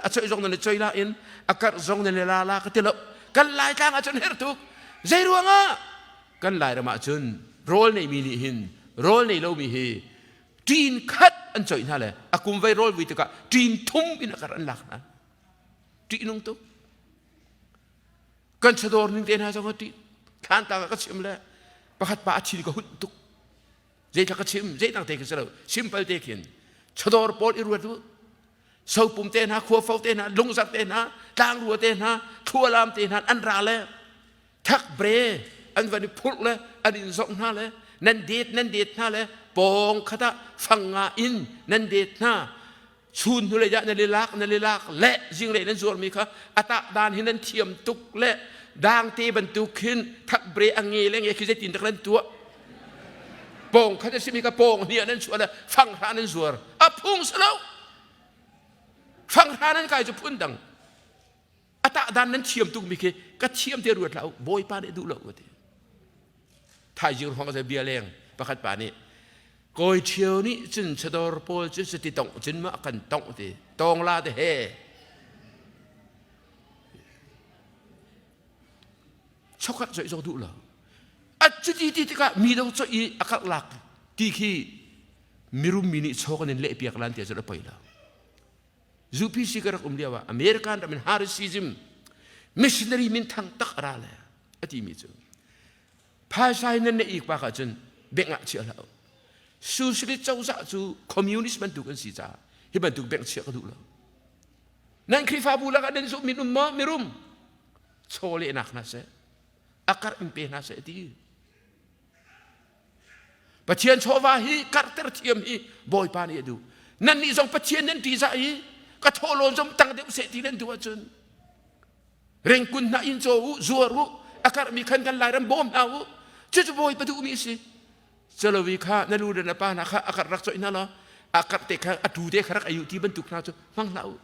อาจจะจงนั่นในจอยลาอินอากาศจงนั่นในลาก็เตลกันลายทางอาจจะเฮรตุกใจรัวงะกันลายระมาจุนโรลในมีนิหินโรลในเรามีเฮจีนคัดอันจ่อยนั่นแหละอากุมไวโรลวิตกะจีนทุ่มอินอาการอันหลักนะจีนนุ่งตุกันสะดวกนิ่งเตนะจังหวะจีนขันตากระชิมแล้วประคัดปาชีก็หุ่นตุกใจตากระชิมใจตั้งเตกินเสร็จชิมไปเตกินสะดวกปอดอิรัวตุเสาปุ่มเตนะขัวเฝ้าเตนะลงสักเตนะต่างรัวเตนะทั่วลามเตนะอันราเลยทักเบรอันวันนี้พุทธเลยอันนี้สองหน้าเลยนั่นเด็ดหน้าเลยปองขตะฟังงาอินนั่นเด็ดหน้าชูนทุเรยะนั่นเลยลักและจิงเลยนั่นส่วนมีค่ะอัตดานหินนั่นเทียมตุกและด่างตีบรรทุกขึ้นทักเบรอังเงและเงี้ยคือจะตินตะกันตัวปองขตะสิมีกระปองเนี่ยนั่นส่วนฟังท่านั่นส่วนอพุ่งสลาวฟังท่านั้นกายจะพุ่นดังอัตดานนั้นเทียมตุกมีคือก็เทียมเทรวดเราโบยปานดูเราก็ทีไทยจีนของก็จะเบียแรงประคัดป่านี้กอยเชียวนี่จึงสะดอร์โพลจึงสติตงจึงมากันตงทีตงลาเดเฮ chokat zoi zo du la at chuti ti ka mi do cho I akal lak ti khi mirum mini chokan in le piak lan ti zo da paila zupi sikarak umliawa American da min harisism missionary min thang tak ra la ati mi chu phai sai nan ne ik pa ka chun benga chi la socialist chau sa chu communist man tu kan si cha hi ban tu beng chi ka du la nan kri fa bu la ka den su minum ma mirum chole nak na se akar impe na se ti pathian chowa hi karter thiam hi boy pa ni du nan ni jong pathian nan ti za hi ka tholon jom tang de se ti len du chun reng kun na in cho zuaru akar mi khan kan lai ram bom na u chu boy pa du mi si chalowi kha na lu na pa na kha akar rak cho ina la akar te kha atu de kharak ayu ti ban tuk na chu mang lau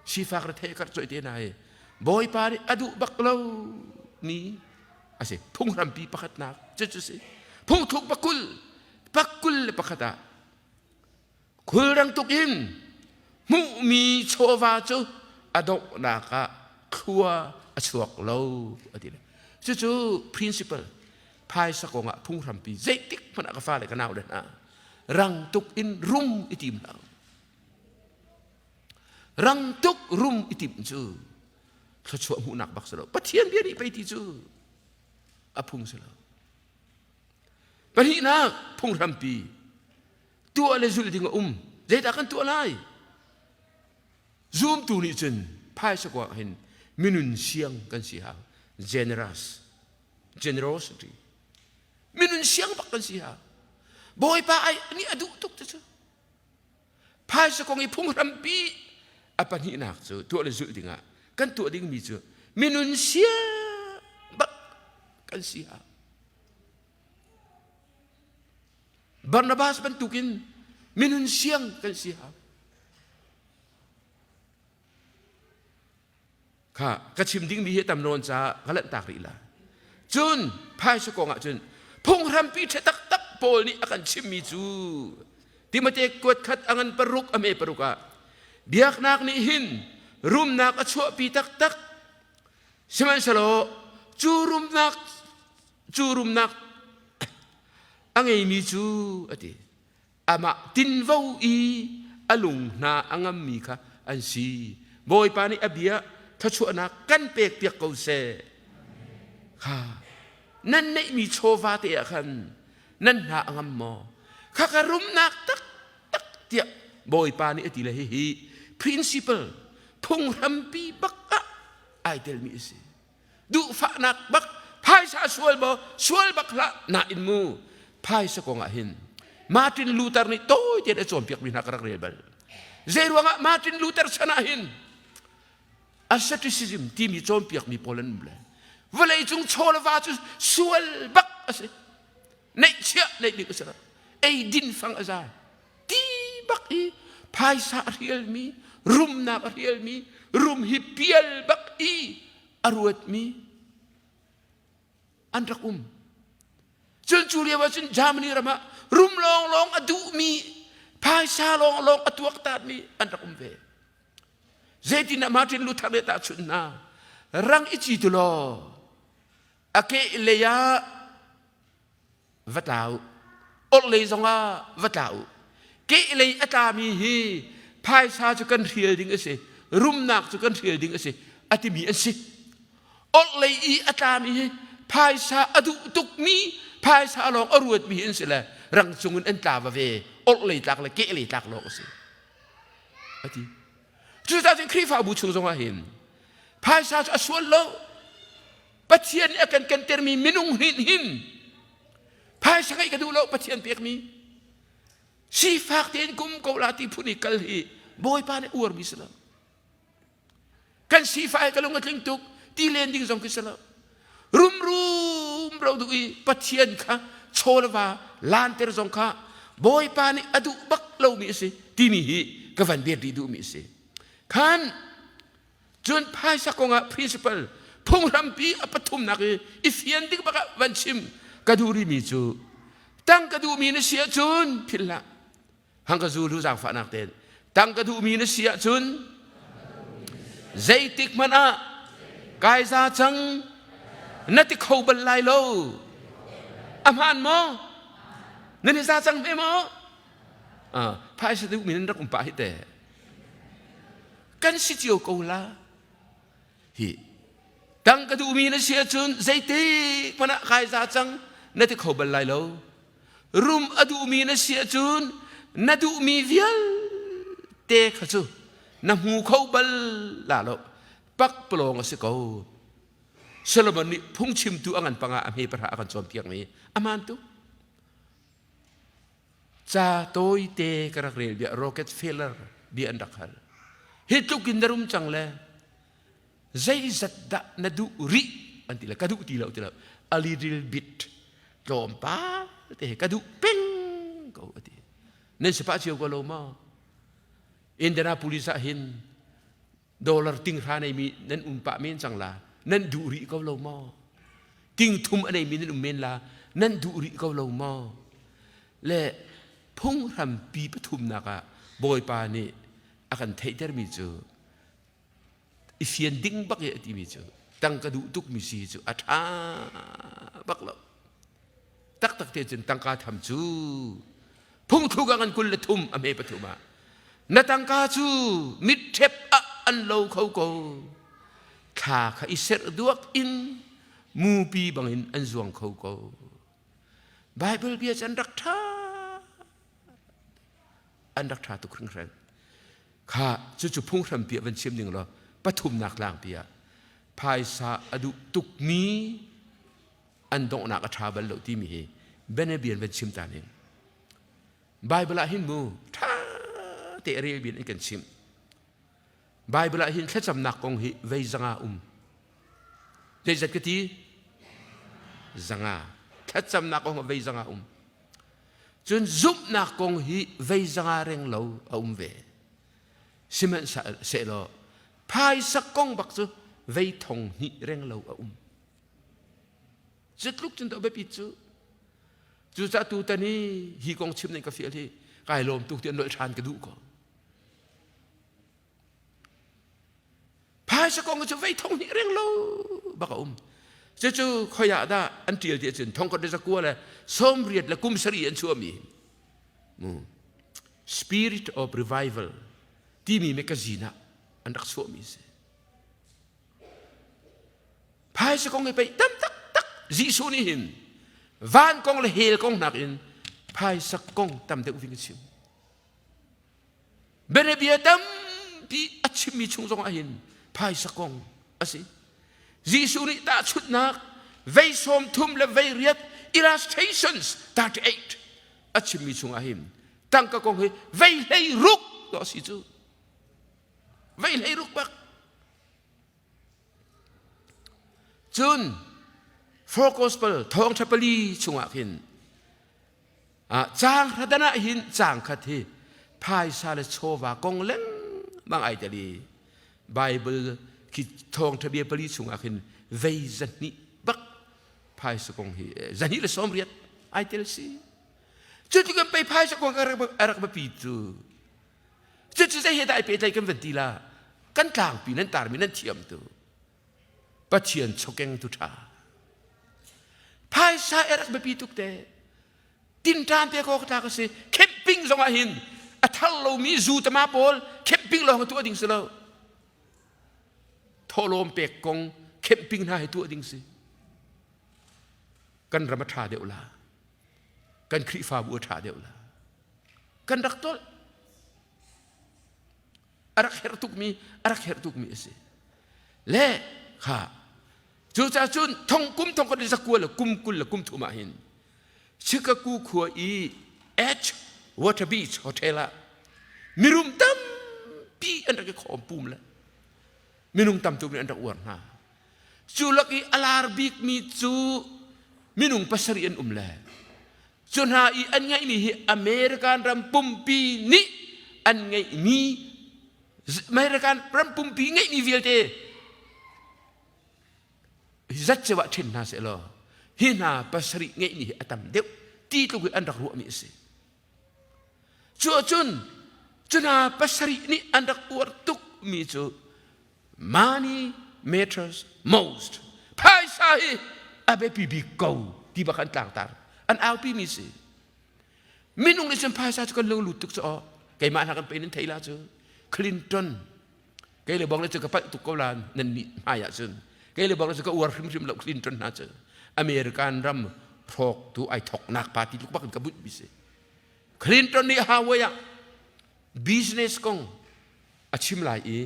si fa kar the kar cho te na he boy pa ni adu baklo ni ase phung ram pi pakhat na chu si phung thuk pakul pakhata khul rang tuk in mu mi chowa chu adok na ka khua achuak lo ati le chu principle phai sa ko nga phung ram pi zaitik pana ka fa le kanau de na rang tuk in rum itim na rang tuk rum itim chu chu mu nak bak selo pathian bi ni pai ti chu aphung selo pani na phung ram pi tu ale zul ding zai ta kan tu lai zoom tu ni chen phai sa ko hin minun siang kan si ha generosity minun siang bak kan si ha boy pa ai ni adu tuk chu phai sa ko ngi phung ram pi apa ni nak chu tu ale zul dinga kan tu ding mi chu minun siang bak kan si ha Barnabas bantukin minun siang kan si ha ka kachim ding mi he tam non cha galan tak ri la chun phai sa ko nga chun phung ram pi the tak tak pol ni akan chim mi chu timate kot khat angan paruk ame paruka biak nak ni hin rum nak achua pi tak tak siman salo churum nak angay mi chu ati ama tinvau I alung na angam mi ka ansi boy pani abia thachu na kan pek piak ko se ha nan nei mi chova te khan nan na angam mo khakarum nak tak tak tia boy pani ati la hi principle phung rampi bak ai tel mi se du fa nak bak phai sa sual bak la na in mu phai sa ko nga hin Martin Luther ni toy tiada chompiak min hakarak rebel zero nga Martin Luther sanahin asceticism ti mi chompiak mi polen ble valai chung chola va chu sual bak ase nei chia nei ni usara ei din fang aza ti bak I phai sa riel mi rum na riel mi rum hi pial bak I aruat mi andrakum chun chulia wa chun Germany rama rum long adu mi phai sa long atuak tat mi andrakum ve zetina Martin Luther le ta chun na rang ichi tu lo ake leya vatau ol le zonga vatau ke le atami hi phai sa chu kan riel ding ase rum nak chu kan riel ding ase atimi ase ol le I atami hi phai sa adu tuk mi phai sa long aruat mi in sila rang sungun en ta va ve ol le tak le ke le tak lo ase ati chu ta jing khri fa bu chung zonga hin phai sa chu aswal lo pathian akan kan termi minung hin phai sa kai ka du lo pathian pek mi si fak ten kum ko lati phuni kal hi boy pa ne ur mi sala kan si fa ka lo ngatling tuk ti len ding zong ki sala rum bro du I pathian kha cholwa lan ter zong kha boy pa ni adu bak lo mi se ti mi hi ka van ber di du mi se kan chun phai sa ko nga principle phung ram pi apathum na ke ifian dik baka van chim kaduri mi chu tang kadu mi ne sia chun philla hang ka zu lu jang fa nak ten tang kadu mi ne sia chun zaitik mana kai za chang นัติเขาบรรลัยโลอามานโมนั่นนี่ซาจังเมโมพายสตุมินรักอุปาหิเตกันสิจิโอกูลาฮีตั้งกระดูมีนัเสียจุนใจตีพนักขายซาจังนัติเขาบรรลัยโลรุมอดูมีนัเสียจุนนัดูมีเวียลเตะขจูนำหูเขาบรรลาโลปักปลงสิเขาสลมันนี่พุ่งชิมตัวอันปังอาเมประหากันจอมเตียงนี้อามันตุจ่าโตยเตะกระเรียบโรเก็ตเฟลเลอร์บีอันดักฮัลฮิตุกินดารุมจังเลยใจจัดดะนดูริอันที่ละกระดูกที่ละa little bit จอมป้าเตะกระดูกปิ้งก็ว่าที่นั่นสปาเชียวก็โลมาอินเดียนาปุลิสหินดอลลาร์ติงราในมีนั่นปะเมนจังลานั่นดูริก็โลมาติงทุมอันนี้มีนั่นเมนลานั่นดูริก็โลมาและพุ่งรำปีปทุมนักะบอยปานี่อาการเทเดอร์มิจูอิเฟียนดิ้งบักเยติมิจูตั้งกระดูตุกมิซีจูอัฐาบักละตักเตจนตั้งกาทำจูพุ่งทุกอันกุลทุมอเมปทุมานาตั้งกาจูมิดเทปอันโลเขาโกข้าอิเสรดวกอินมูปีบังอินอันจวงเขาโกไบเบิลเบียจันรักท่าอันรักท่าตุกครึ่งแรงข้าจู่ๆพุ่งรำเปียวันเชื่อมหนึ่งหรอปฐุมนักลางเปียภายสาอดุตุกมีอันดงนักอัฐาบัลโลที่มีเบเนเบียนวันเชื่อมตานินไบเบิลหินมูท่าเตเรียบินอันกันชิมไบเบิลหินแค่จำนักกงหิเวจังอาเจจัดกตีจังอาแค่จำนักกงเวจังอาจนซุบนักกงหิเวจังอาเร่งเหลาเวสิมันเสลอพายสักกงบักจูเวทงหิเร่งเหลาจุดลุกจนตัวเบปิจูจุดจัตุตานีฮีกงชิมในกาแฟที่กายลมตุกเตียนโดยทานกระดูกพายสักกงก็จะเวทงหิเร่งเหลาบักจู่ๆขยะได้อันเดียวเดียวจนทองก็ได้สักกัวเลยสมเรียดและกุมสรีอันชัวมี spirit of revival ที่มีเมกาจีน่ะอันดักชัวมีสิพายสักกงไปตั้มตักจีซูนี่หินวานกงเลยเฮลกงนักอินพายสักกงตั้มเด็กวิ่งชิมเบเนเบียตั้มปีอัชิมีชุงจงอินพายสักกงอะสิจีซูนี่ตาชุดนักเวสมทุมและเวเรียด illustrations 38อัชิมีชุงอินตั้งกงเฮเวเลยรุกต่อสิจูเวเลยรุกบักจุนโฟกัสเปิลทองทัพลีชุงหินจางรัตนาหินจางคัดที่พายซาเลโชวากงเล้งบางไอเดลีไบเบิลคิดทองทะเบียปลีชุงหินเวจันนิบักพายสกงฮีจันนิเลสอมเรียดไอเดลซีจุดที่กันไปพายสกงอารักบปีจูจุดที่จะเหตุไอเปย์ใจกันวันทีละกันกลางปีนั้นตามีนั้นเทียมตัวปัจเจียนชกเองตุชาพายซาเอรักบปีตุกเตตินทานเปียกอกตากสิแคมปิ้งสงหินอัทลโลมีจูตมาโปลแคมปิ้งเราให้ตัวดิ่งสิเราทอลมเปียกกงแคมปิ้งน่าให้ตัวดิ่งสิกันรำมัทาเดียวละกันคริฟาบัวทาเดียวละกันรักตัวอารักเฮรตุกมีสิเล่ค่ะจู่จ้าจุนทองกุมทองก็ได้สักกัวละกุมกุลละกุมทุมาหินชิคากูขัวอีเอชวอเตอร์บีชโฮเทลละมิรุมตั้มปีอันนั้นก็ขอมปุ่มละมิรุมตั้มตัวนี้อันนั้นอ้วนฮะจู่ลักอีอาลาร์บิกมีจู่มินุงภาษาอันละจนหาอีอันไงมีอเมริกันรำปุ่มปีนี้อันไงมีอเมริกันรำปุ่มปีไงมีวิลเตจัดเจวะเช่นน่าเสียละฮินาภาษาไงนี่อัตมเดียวที่ตัวอันดักหัวมีสิจู่จนหาภาษานี่อันดักหัวตุกมีจู่ money matters most ภายใส่ abe pi bi kau ti bakan tlang tar an au pi mi se minung ni sem phai sa kan lo lutuk so kai ma na kan pe nin thaila chu Clinton kai le bong le chu ka pat tu ko lan nan ni ma ya chun kai le bong le chu ka war hrim lo Clinton na chu American ram phok tu ai thok nak party luk bakan ka but bi se Clinton ni hawaya business kong achim lai e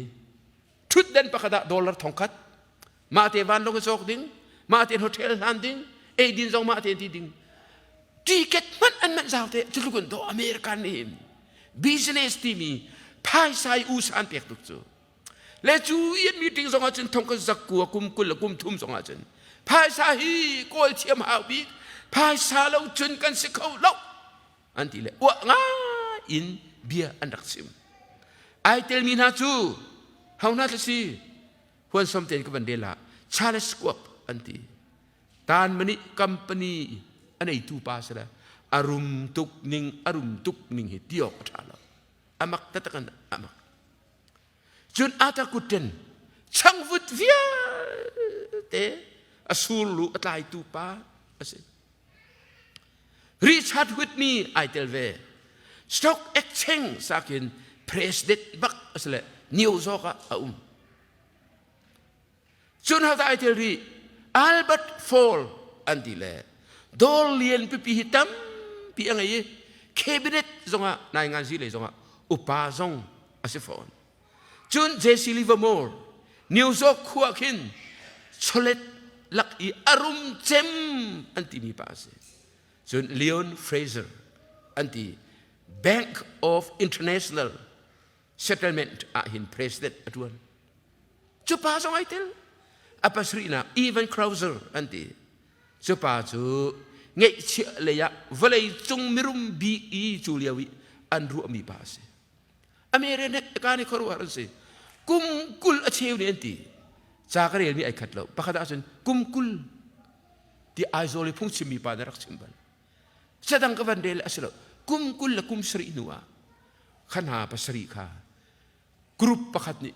thut den pakada dollar thongkat ma te van lo sok ding ma te hotel landing e din zong ma te ti ding ticket man an man zaw te chulukun do American ni business ti mi phai sai u san pek tuk chu le chu yen meeting zong a chen thong ka zakku kum kul kum thum zong a chen phai sa hi kol thiam hau bi phai sa lo chun kan se khau lo an ti le wa nga in bia an rak sim ai tel mi na chu how na si huan som ten ka bandela Charles Schwab anti tan mani company anei tu pasra arum tuk ning hi tiok thala amak tatakan amak jun ata kuten changvut via te asulu atlai tu pa ase Richard Whitney ai telve stock exchange sakin president bak asle new zoka chun ha ai tel ri Albert Fall antile dol lien pi hitam pi angai cabinet zonga nai ngan si le zonga upa zong asifon chun Jesse Livermore new zok khuakin cholet lak I arum chem anti mi pase chun Leon Fraser anti Bank of International Settlement hin president atuan chupa zong ai tel apa srina Evan Krauser anti chupa chu ngei chi le ya volei chung mirum bi I chuliawi anru ami pase amere ne kani khoru aran se kum kul acheu ne anti chakarel mi ai khatlo pakada sun kum kul ti aizoli phung chimi pa na rak chimbal sadang ka vandel aslo kum kul la kum sri nuwa khana pa sri kha group pakhat ni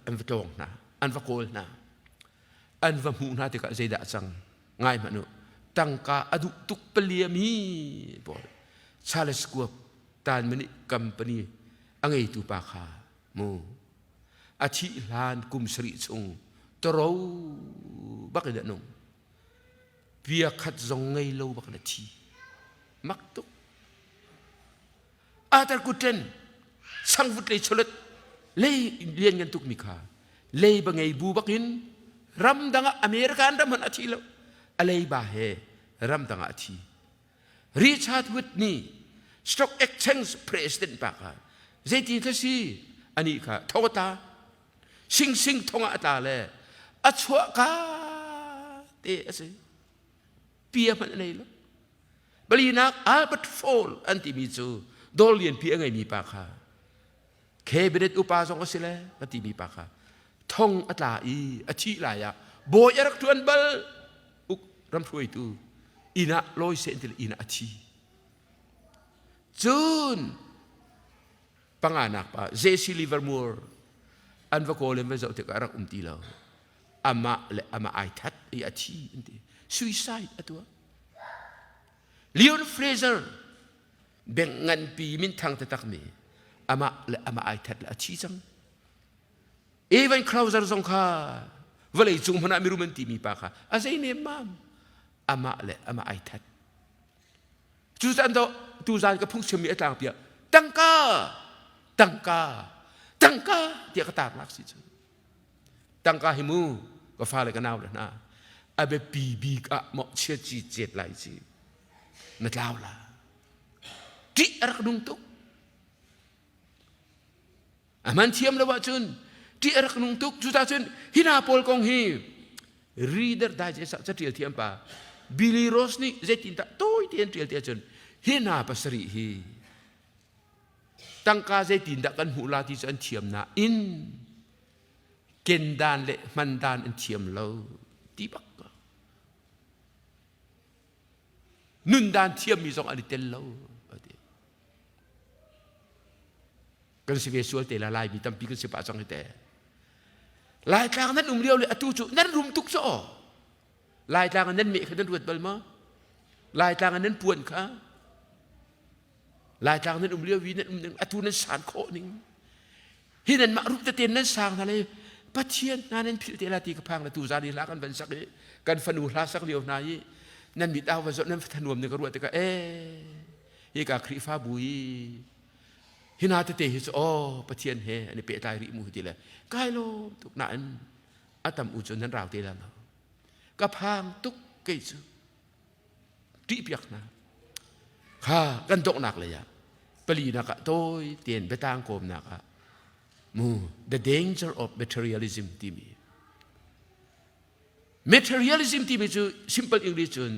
anvatong na anvakol na anva mu na te ka zeda chang ngai manu tangka adu tuk peliami bol Charles Schwab tan mani company angai tu pa kha mu achi lan kum sri chung toro bakida nong bia khat zong ngai lo bakna thi maktuk atar kuten sangvut le cholet le lien ngan tuk mikha le bangai bu bakin ram danga American ram han athi lo alei ba he ram danga athi Richard Whitney stock exchange president pa ka zeti thasi ani kha thota sing thonga ata le achwa ka te ase pia man nei lo balina Albert Fall anti mi chu dolian pi angai mi pa kha cabinet upa song asile mati mi pa kha thong atla I achi la ya boy arak tuan bal uk ram thui tu ina loi se intel ina achi chun panganak pa Jesse Livermore an va ko le me zo te karak ti lo ama le ama ai that I achi inte suicide atwa Leon Fraser bengan pi min thang te tak me ama le ama ai that la achi chang Evan Krauser zong kha valei chung hana mi rumen ti mi pa kha azai ne mam ama le ama ai that chu san do tu zan ka phung chemi atang pia tangka dia ka tak lak si chu tangka himu ka fa le ka naw na abe bi ka mo che chi jet lai chi na tlaw la ti ar dung tu aman thiam lo wa chun ti er nung tuk juta chen hina pol kong hi reader digest sa tiel thiam pa Billy Ross ni zetin ta toy tien tiel tia chen hina pasri hi tangka zetin da kan hula ti chan thiam na in ken dan le man dan in thiam lo ti bak nun dan thiam mi song ani tel lo kan si visual te la lai bi tam pi kan si pa chang te lai tlang nan rio le atu chu nan rum tuk so ลายทางอันนั้นมีขนาดรวดบลมาลายทางอันนั้นปวนข้าลายทางนั้นเลี้ยววีนั้นอัตุนั้นสารโคนิ่งที่นั่นมารุกตะเตียนนั้นสร้างอะไรปัจเจียนนั้นพิจารณาตีกระพังและตูจารีลากันเป็นสักกันฟันูลาสักเดียวนายนั่นมีดาวว่าจนั้นถนวมนึกรู้แต่ก็ฮีกาครีฟ้าบุยฮินาเตฮิสโอปัจเจียนเฮอันนี้เปตายริมูทีเลยกายโลทุกนั้นอาตมอุจนั้นราวเตลันกระพังทุกกิจตีเปียกนะข้ากันตกหนักเลยอะปลีนักโต้ยเตียนไปตางโกมนักอะthe danger of materialism ที่มี materialism ที่มีคือ simple English คือ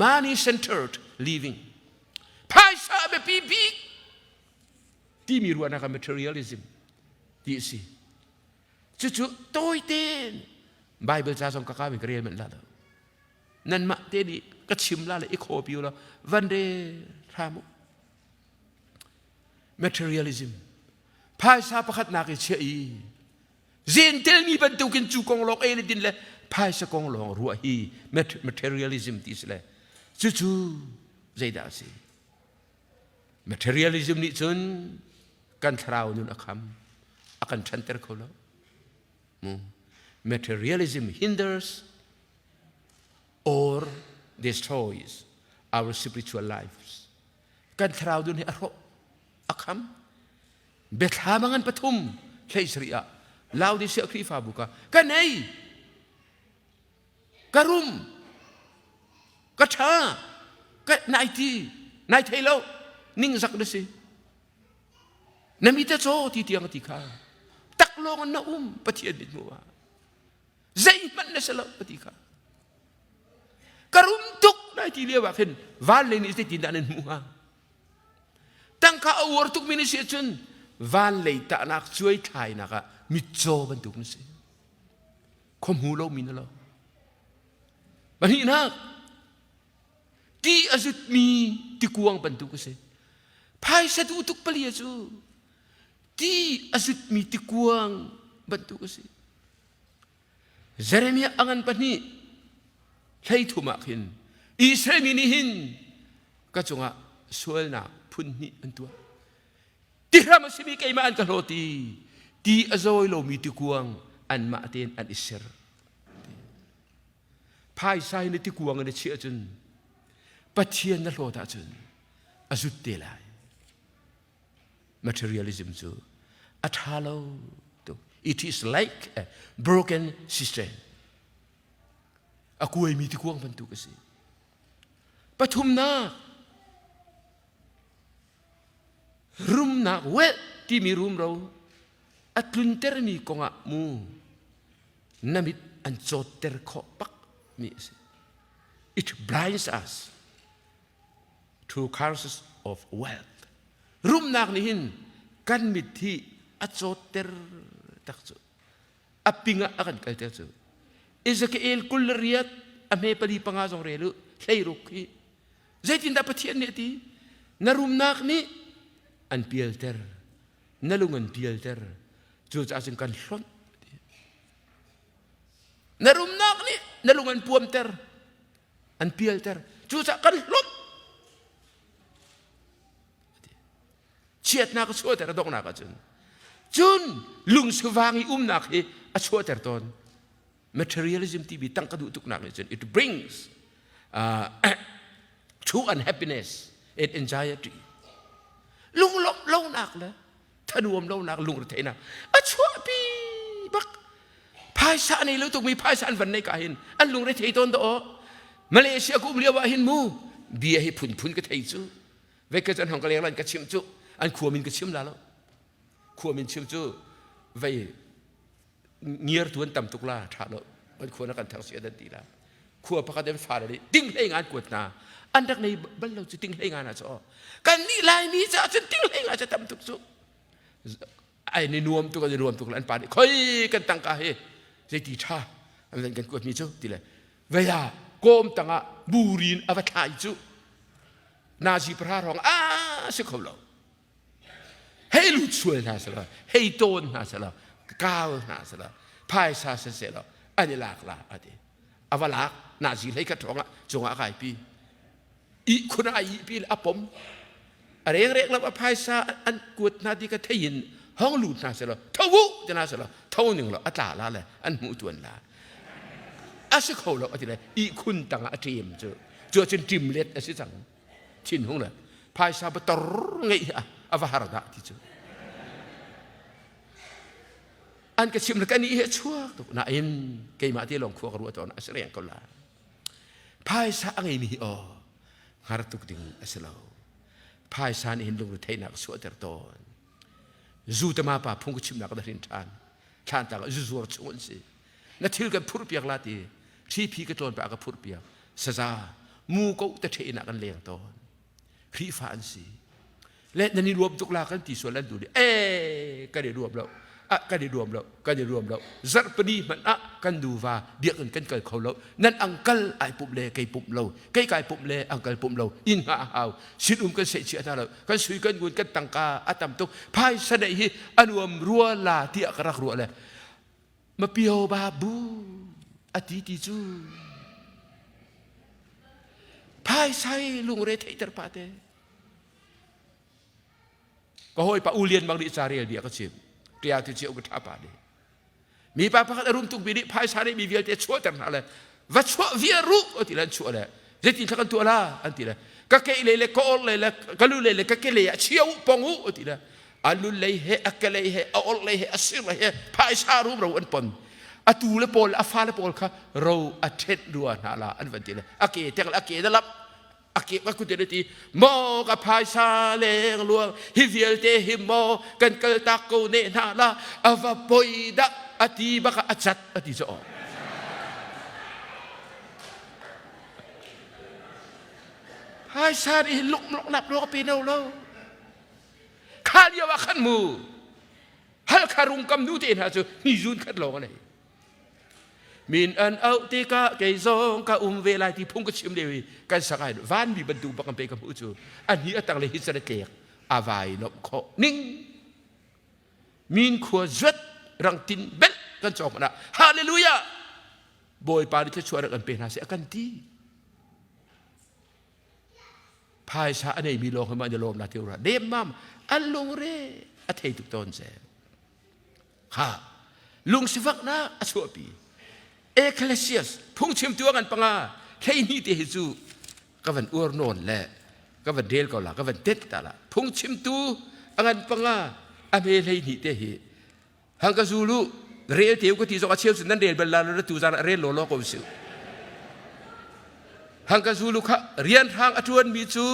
money centered living ภายสาแบบปีที่มีรวมนะครับ materialism ที่สิจู่ๆโต้ยเตียนไบเบิลจะส่งข้าเป็นเรียนเหมือนแล้วนั่นมาเตนี่ก็ชิมแล้วเลยอีโคปิวแล้ววันเดทามุ materialism ภายสาประคัดนักเชียเจนเทลมีบรรทุกินจูกองหลอกดินเลยภายสกองหลอกรัวฮี materialism ที่สิเลยจู่ๆใจด่าสิ materialism นี่จนกันทราวนุนอักคำอากันชันเตอร์เขาแล้ว materialism hinders or destroys our spiritual lives กันทราวนุนให้อรอักคำเบ็ดหามังอันปฐุมใช่สริยะลาวดิเสียครีฟาบุกะกันไหนกระรุมกระชากันนายที่นายไทยแล้วนิ่งสักนิดสินมิตรโจที่เตียงติขาตักลงอันนุ่มปะเทียนบิดมัวใจมันน่ะสลับปฏิฆากระรุมตุกนายที่เลี้ยวขึ้นวันเลยนี่จะติดอันนั้นมัวตั้งข้าเอาวัตถุมินิเสียจนวันเลยตานักช่วยไทยนักมิโจบรรทุกนั่นสิคมหูเรามินเราบัดนี้นักที่อาจุดมีที่กวางบรรทุกนั่นสิภายสะดุทุกปลีจูที่อาจุดมีที่กวางบรรทุกนั่นสิเจเรมียอังอันปนี้ใช้ถุมาขินอิสราเอลนี่หินก็จงอ่ะสวยนักพุ่นนี่อันตัวที่เราไม่ใช่มีใครมาอันกันโรตีที่อาจอยเรามีที่กวางอันมาเตียนอันอิสราภายใส่ในที่กวางอันเชื่อจนปัจเจียนนั่นโลตาจนอาจุดเตลัย materialism จูอัฐาโลตัว it is like a broken system อากูมีที่กวางพันตุกสิปฐุมนารุมนักเวทที่มีรุมเราอัตลุนเตอร์มีกงะมูนามิดอันโจเตอร์ขปักมีสิ it blinds us to causes of wealth รุมนักนี่หินกันมิดที่อัจโจเตอร์ตักโจอภิงะอากันกันตักโจอิสราเอลคุลเรียดอเมปลีปังอาจงเรลุใช่รุกีใจทินดาปเทียนเนี่ยที่นรุมนักนี่อันเปียลเตอร์นั่นลุงอันเปียลเตอร์จูจะอาศัยกันล้นนรุมนักนี่นั่นลุงอันพวมเตอร์อันเปียลเตอร์จูจะกันล้นเชียดนักชัวเตอร์ดอกนักจุนลุงสว่างอีนักเอชัวเตอร์ตอน materialism ที่มีตั้งกระดูกทุกนักเลยจน it brings true unhappiness and anxietyลุงเล่าหนักเลยถ้ารวมเล่าหนักลุงระเทนะชั่วปีบักภายสานี่เราต้องมีภายสานวันในกาหินอันลุงระเทตอนโตมาเลเซียกูเรียกว่าหินมูเบียให้พุ่นก็เทจูเวกจันของกะเลียงรันก็ชิมจูอันขัวมินก็ชิมแล้วขัวมินชิมจูไว้เงียร์ตัวนต่ำตุกลาถ่าแล้วมันขัวนักการทางเสียดันตีละขัวพักเดินฟ้าเลยดิ้งให้งานกวดนาอันดักในบ้านเราจะติ้งให้งานอะไรกันนี่ลายนี้จะติ้งให้งานจะทำทุกสุไอ้ในนวมตัวกันรวมตัวกันป่านค่อยกันตั้งกาเฮใจตีชาอันนั้นกันกวดมีจุตีเลยเวลาโกมตั้งบูรินอวตารจุนาจีพระรองสิเขาเราให้ลุดช่วยนาสละให้โตนนาสละก้าวนาสละพายซาเสร็จแล้วอันนี้หลากอันนี้อวลัก นาจีเลยกระทงจงอาไก่ปีอีคุณอาอีปีละผมอะไรเรียกแล้วว่าภายซาอันกวดนาดีก็เทียนห้องหลุดนาเสร็จแล้วเท่าวุจะนาเสร็จแล้วเท่าหนึ่งแล้วอัตราละเลยอันหมูตัวละอาศัยเขาแล้วอะไรเลยอีคุณต่างอาเทียมเจอจนจิมเล็ดอาศัยจังชินห้องเลยภายซาบตรไงอวหารดาที่เจออันก็ชิมแล้วกันนี่ชั่วตุกน่าอินเกี่ยมาที่ลงครัวกรัวตอนอาศัยอย่างก็ละภายซาไงมีอ๋อหาตุกดิ่งอาศัยเราภายซานี่เห็นลงเทนักสวดเตอร์ตอนจูตมาป่าพุ่งก็ชิมนักดารินทานต่างจูจูชวนสินั่นที่กันพูดเปียกลาตีที่พี่ก็ตอนไปก็พูดเปียกสซามูก็จะเทนักกันเลี้ยงตอนครีฟานสิและนั่นนี่รวมทุกลากันที่ส่วนนั้นดูดิก็ได้รวมแล้วก็ได้รวมแล้วจัดปนีมันกันดูว่าเดียกันเกิดเขาแล้วนั่นอังกัลไอปุ่มเล่ไก่ปุ่มเราไก่ปุ่มเล่อังกัลปุ่มเราอินหาหาวชิดกันเสียเชื่อท่าเรากันสุยกันกุนกันตังกาอัตมตุกพายเสด็จอันวมรัวลาที่อักรักรัวเลยมาเปียวบาบูอดีติจูพายใส่ลุงเรทอิตรปาเตก็ห้อยปะอูเลียนบางดิจารีเดียก็ชิมเดียที่เจ้าก็ท้าป่าดีมีป้าพักอารมณ์ตุกบิดิพายสารีมีเวียเตชัวแต่นั่นแหละวัดชัวเวียรุอันที่นั่นชัวเลยเจตินทักันตัวละอันที่นั่นก็เกลี่ยก็อลเลยก็ลุเลยก็เกลี่ยเชี่ยวปงูอันที่นั่นอันลุเลยเฮอักเลยเฮอลเลยเฮอัสิเลยเฮพายสารูเราอันปนอัตูเลปอลอัฟาเลปอลค่ะเราอัดเท็ดดัวนั่นละอันวันที่นั่นโอเคแต่ละโอเคนั่นละอาเก็บว่าคุณเดตีโมกับพายซาเลงลวงฮิวิลเตฮิโมกันเกลตาโกเนนาลาอวาปอยดะอติบักอัจฉริอติโจพายซาดิลุกนับโลกปีนเอาโลข้าเรียกว่าขันมูฮัลคารุงกำนูเตนฮะจูนิจุนขัดโลกันเลยมินอันเอาติกะเกยซงกะเวลาที่พุ่งก็ชิมเลวีกันสักไงวันมีบรรทุกบังเปกับผู้จูอันนี้ตั้งเลยฮิสระเกียกอาวายนบโคนิ่งมินขวดจัดรังตินเบลกันจอกนะฮาเลลูยาบอยปาริจะช่วยกันเป็นหาเสียกันทีพายชาอันนี้มีโลกให้มันจะโลมนาทิวราเดมมัมอันลุงเร่อัฐิตุกตนเสฮะลุงสิฟักนะอชัวปีเอเคเลเซียสพุ่งชิมตัวกันปังอาแค่นี้ที่เฮซูก็วันอวร์นนแหละก็วันเดลก็ละก็วันเด็ดตาละพุ่งชิมตัวอันปังอาอเมรินีเตหิฮังกาซูลูเรียลเทียวก็ที่สกัดเชี่ยวสุดนั้นเดลเบลลาลตูซาเรลโลโลกอวิสุฮังกาซูลูค่ะเรียนทางอจวนมิจู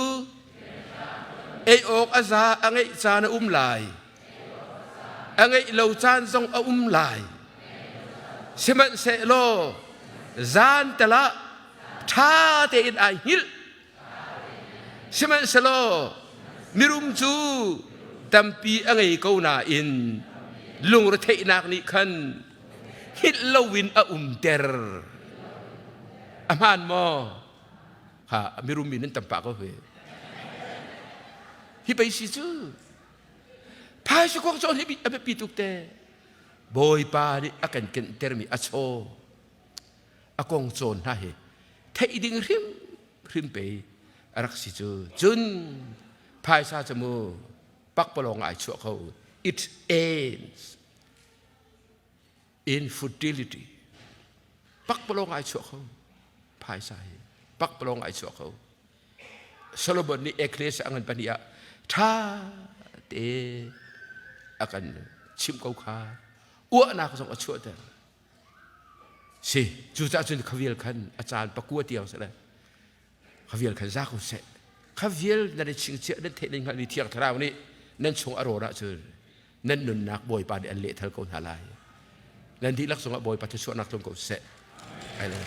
เอโอกอาซาอังไอซานะลายอังไอเหล่าจานทรงลายเสมันเสโลจานตละท่าเตอินไอฮิลเสมันเสโลมิรุมจูตัมปีอังไอกูนาอินลุงรถเทนักนิคันฮิลลวินเตอร์อามานโมฮะมิรุมินันตัมปะก็เฮฮิไปสิจูพายสกุลโซนฮิบิอเปปิตุกเตบอยปาดิอากันเกนเตอร์มีอโชอากงโซนฮะเฮเทอิดิงริมไปรักสิจูจุนพายซาจมูปักปลองไอชัวเขา it ends in futility ปักปลองไอชัวเขาพายซาปักปลองไอชัวเขาโซโลมอนนี่เอเคเลสอังกันปนิยาท่าเตอากันชิมเขาขาอ้วนนักส่งอชัวเตอร์สิจูจ่าจุนขวิลขันอาจารย์ประกวดเดียวซะเลยขวิลขันซาคุเสขวิลนั่นชิงเชื่อนั่นเทนิงขันวิเทียงทราวนี้นั่นชงอโรระเจอนั่นนุนนักบอยปาดิอันเละทัลโกนฮาลายนั่นที่ลักษณะบอยปัจจุบันนักตรงกับเสไอ้เลย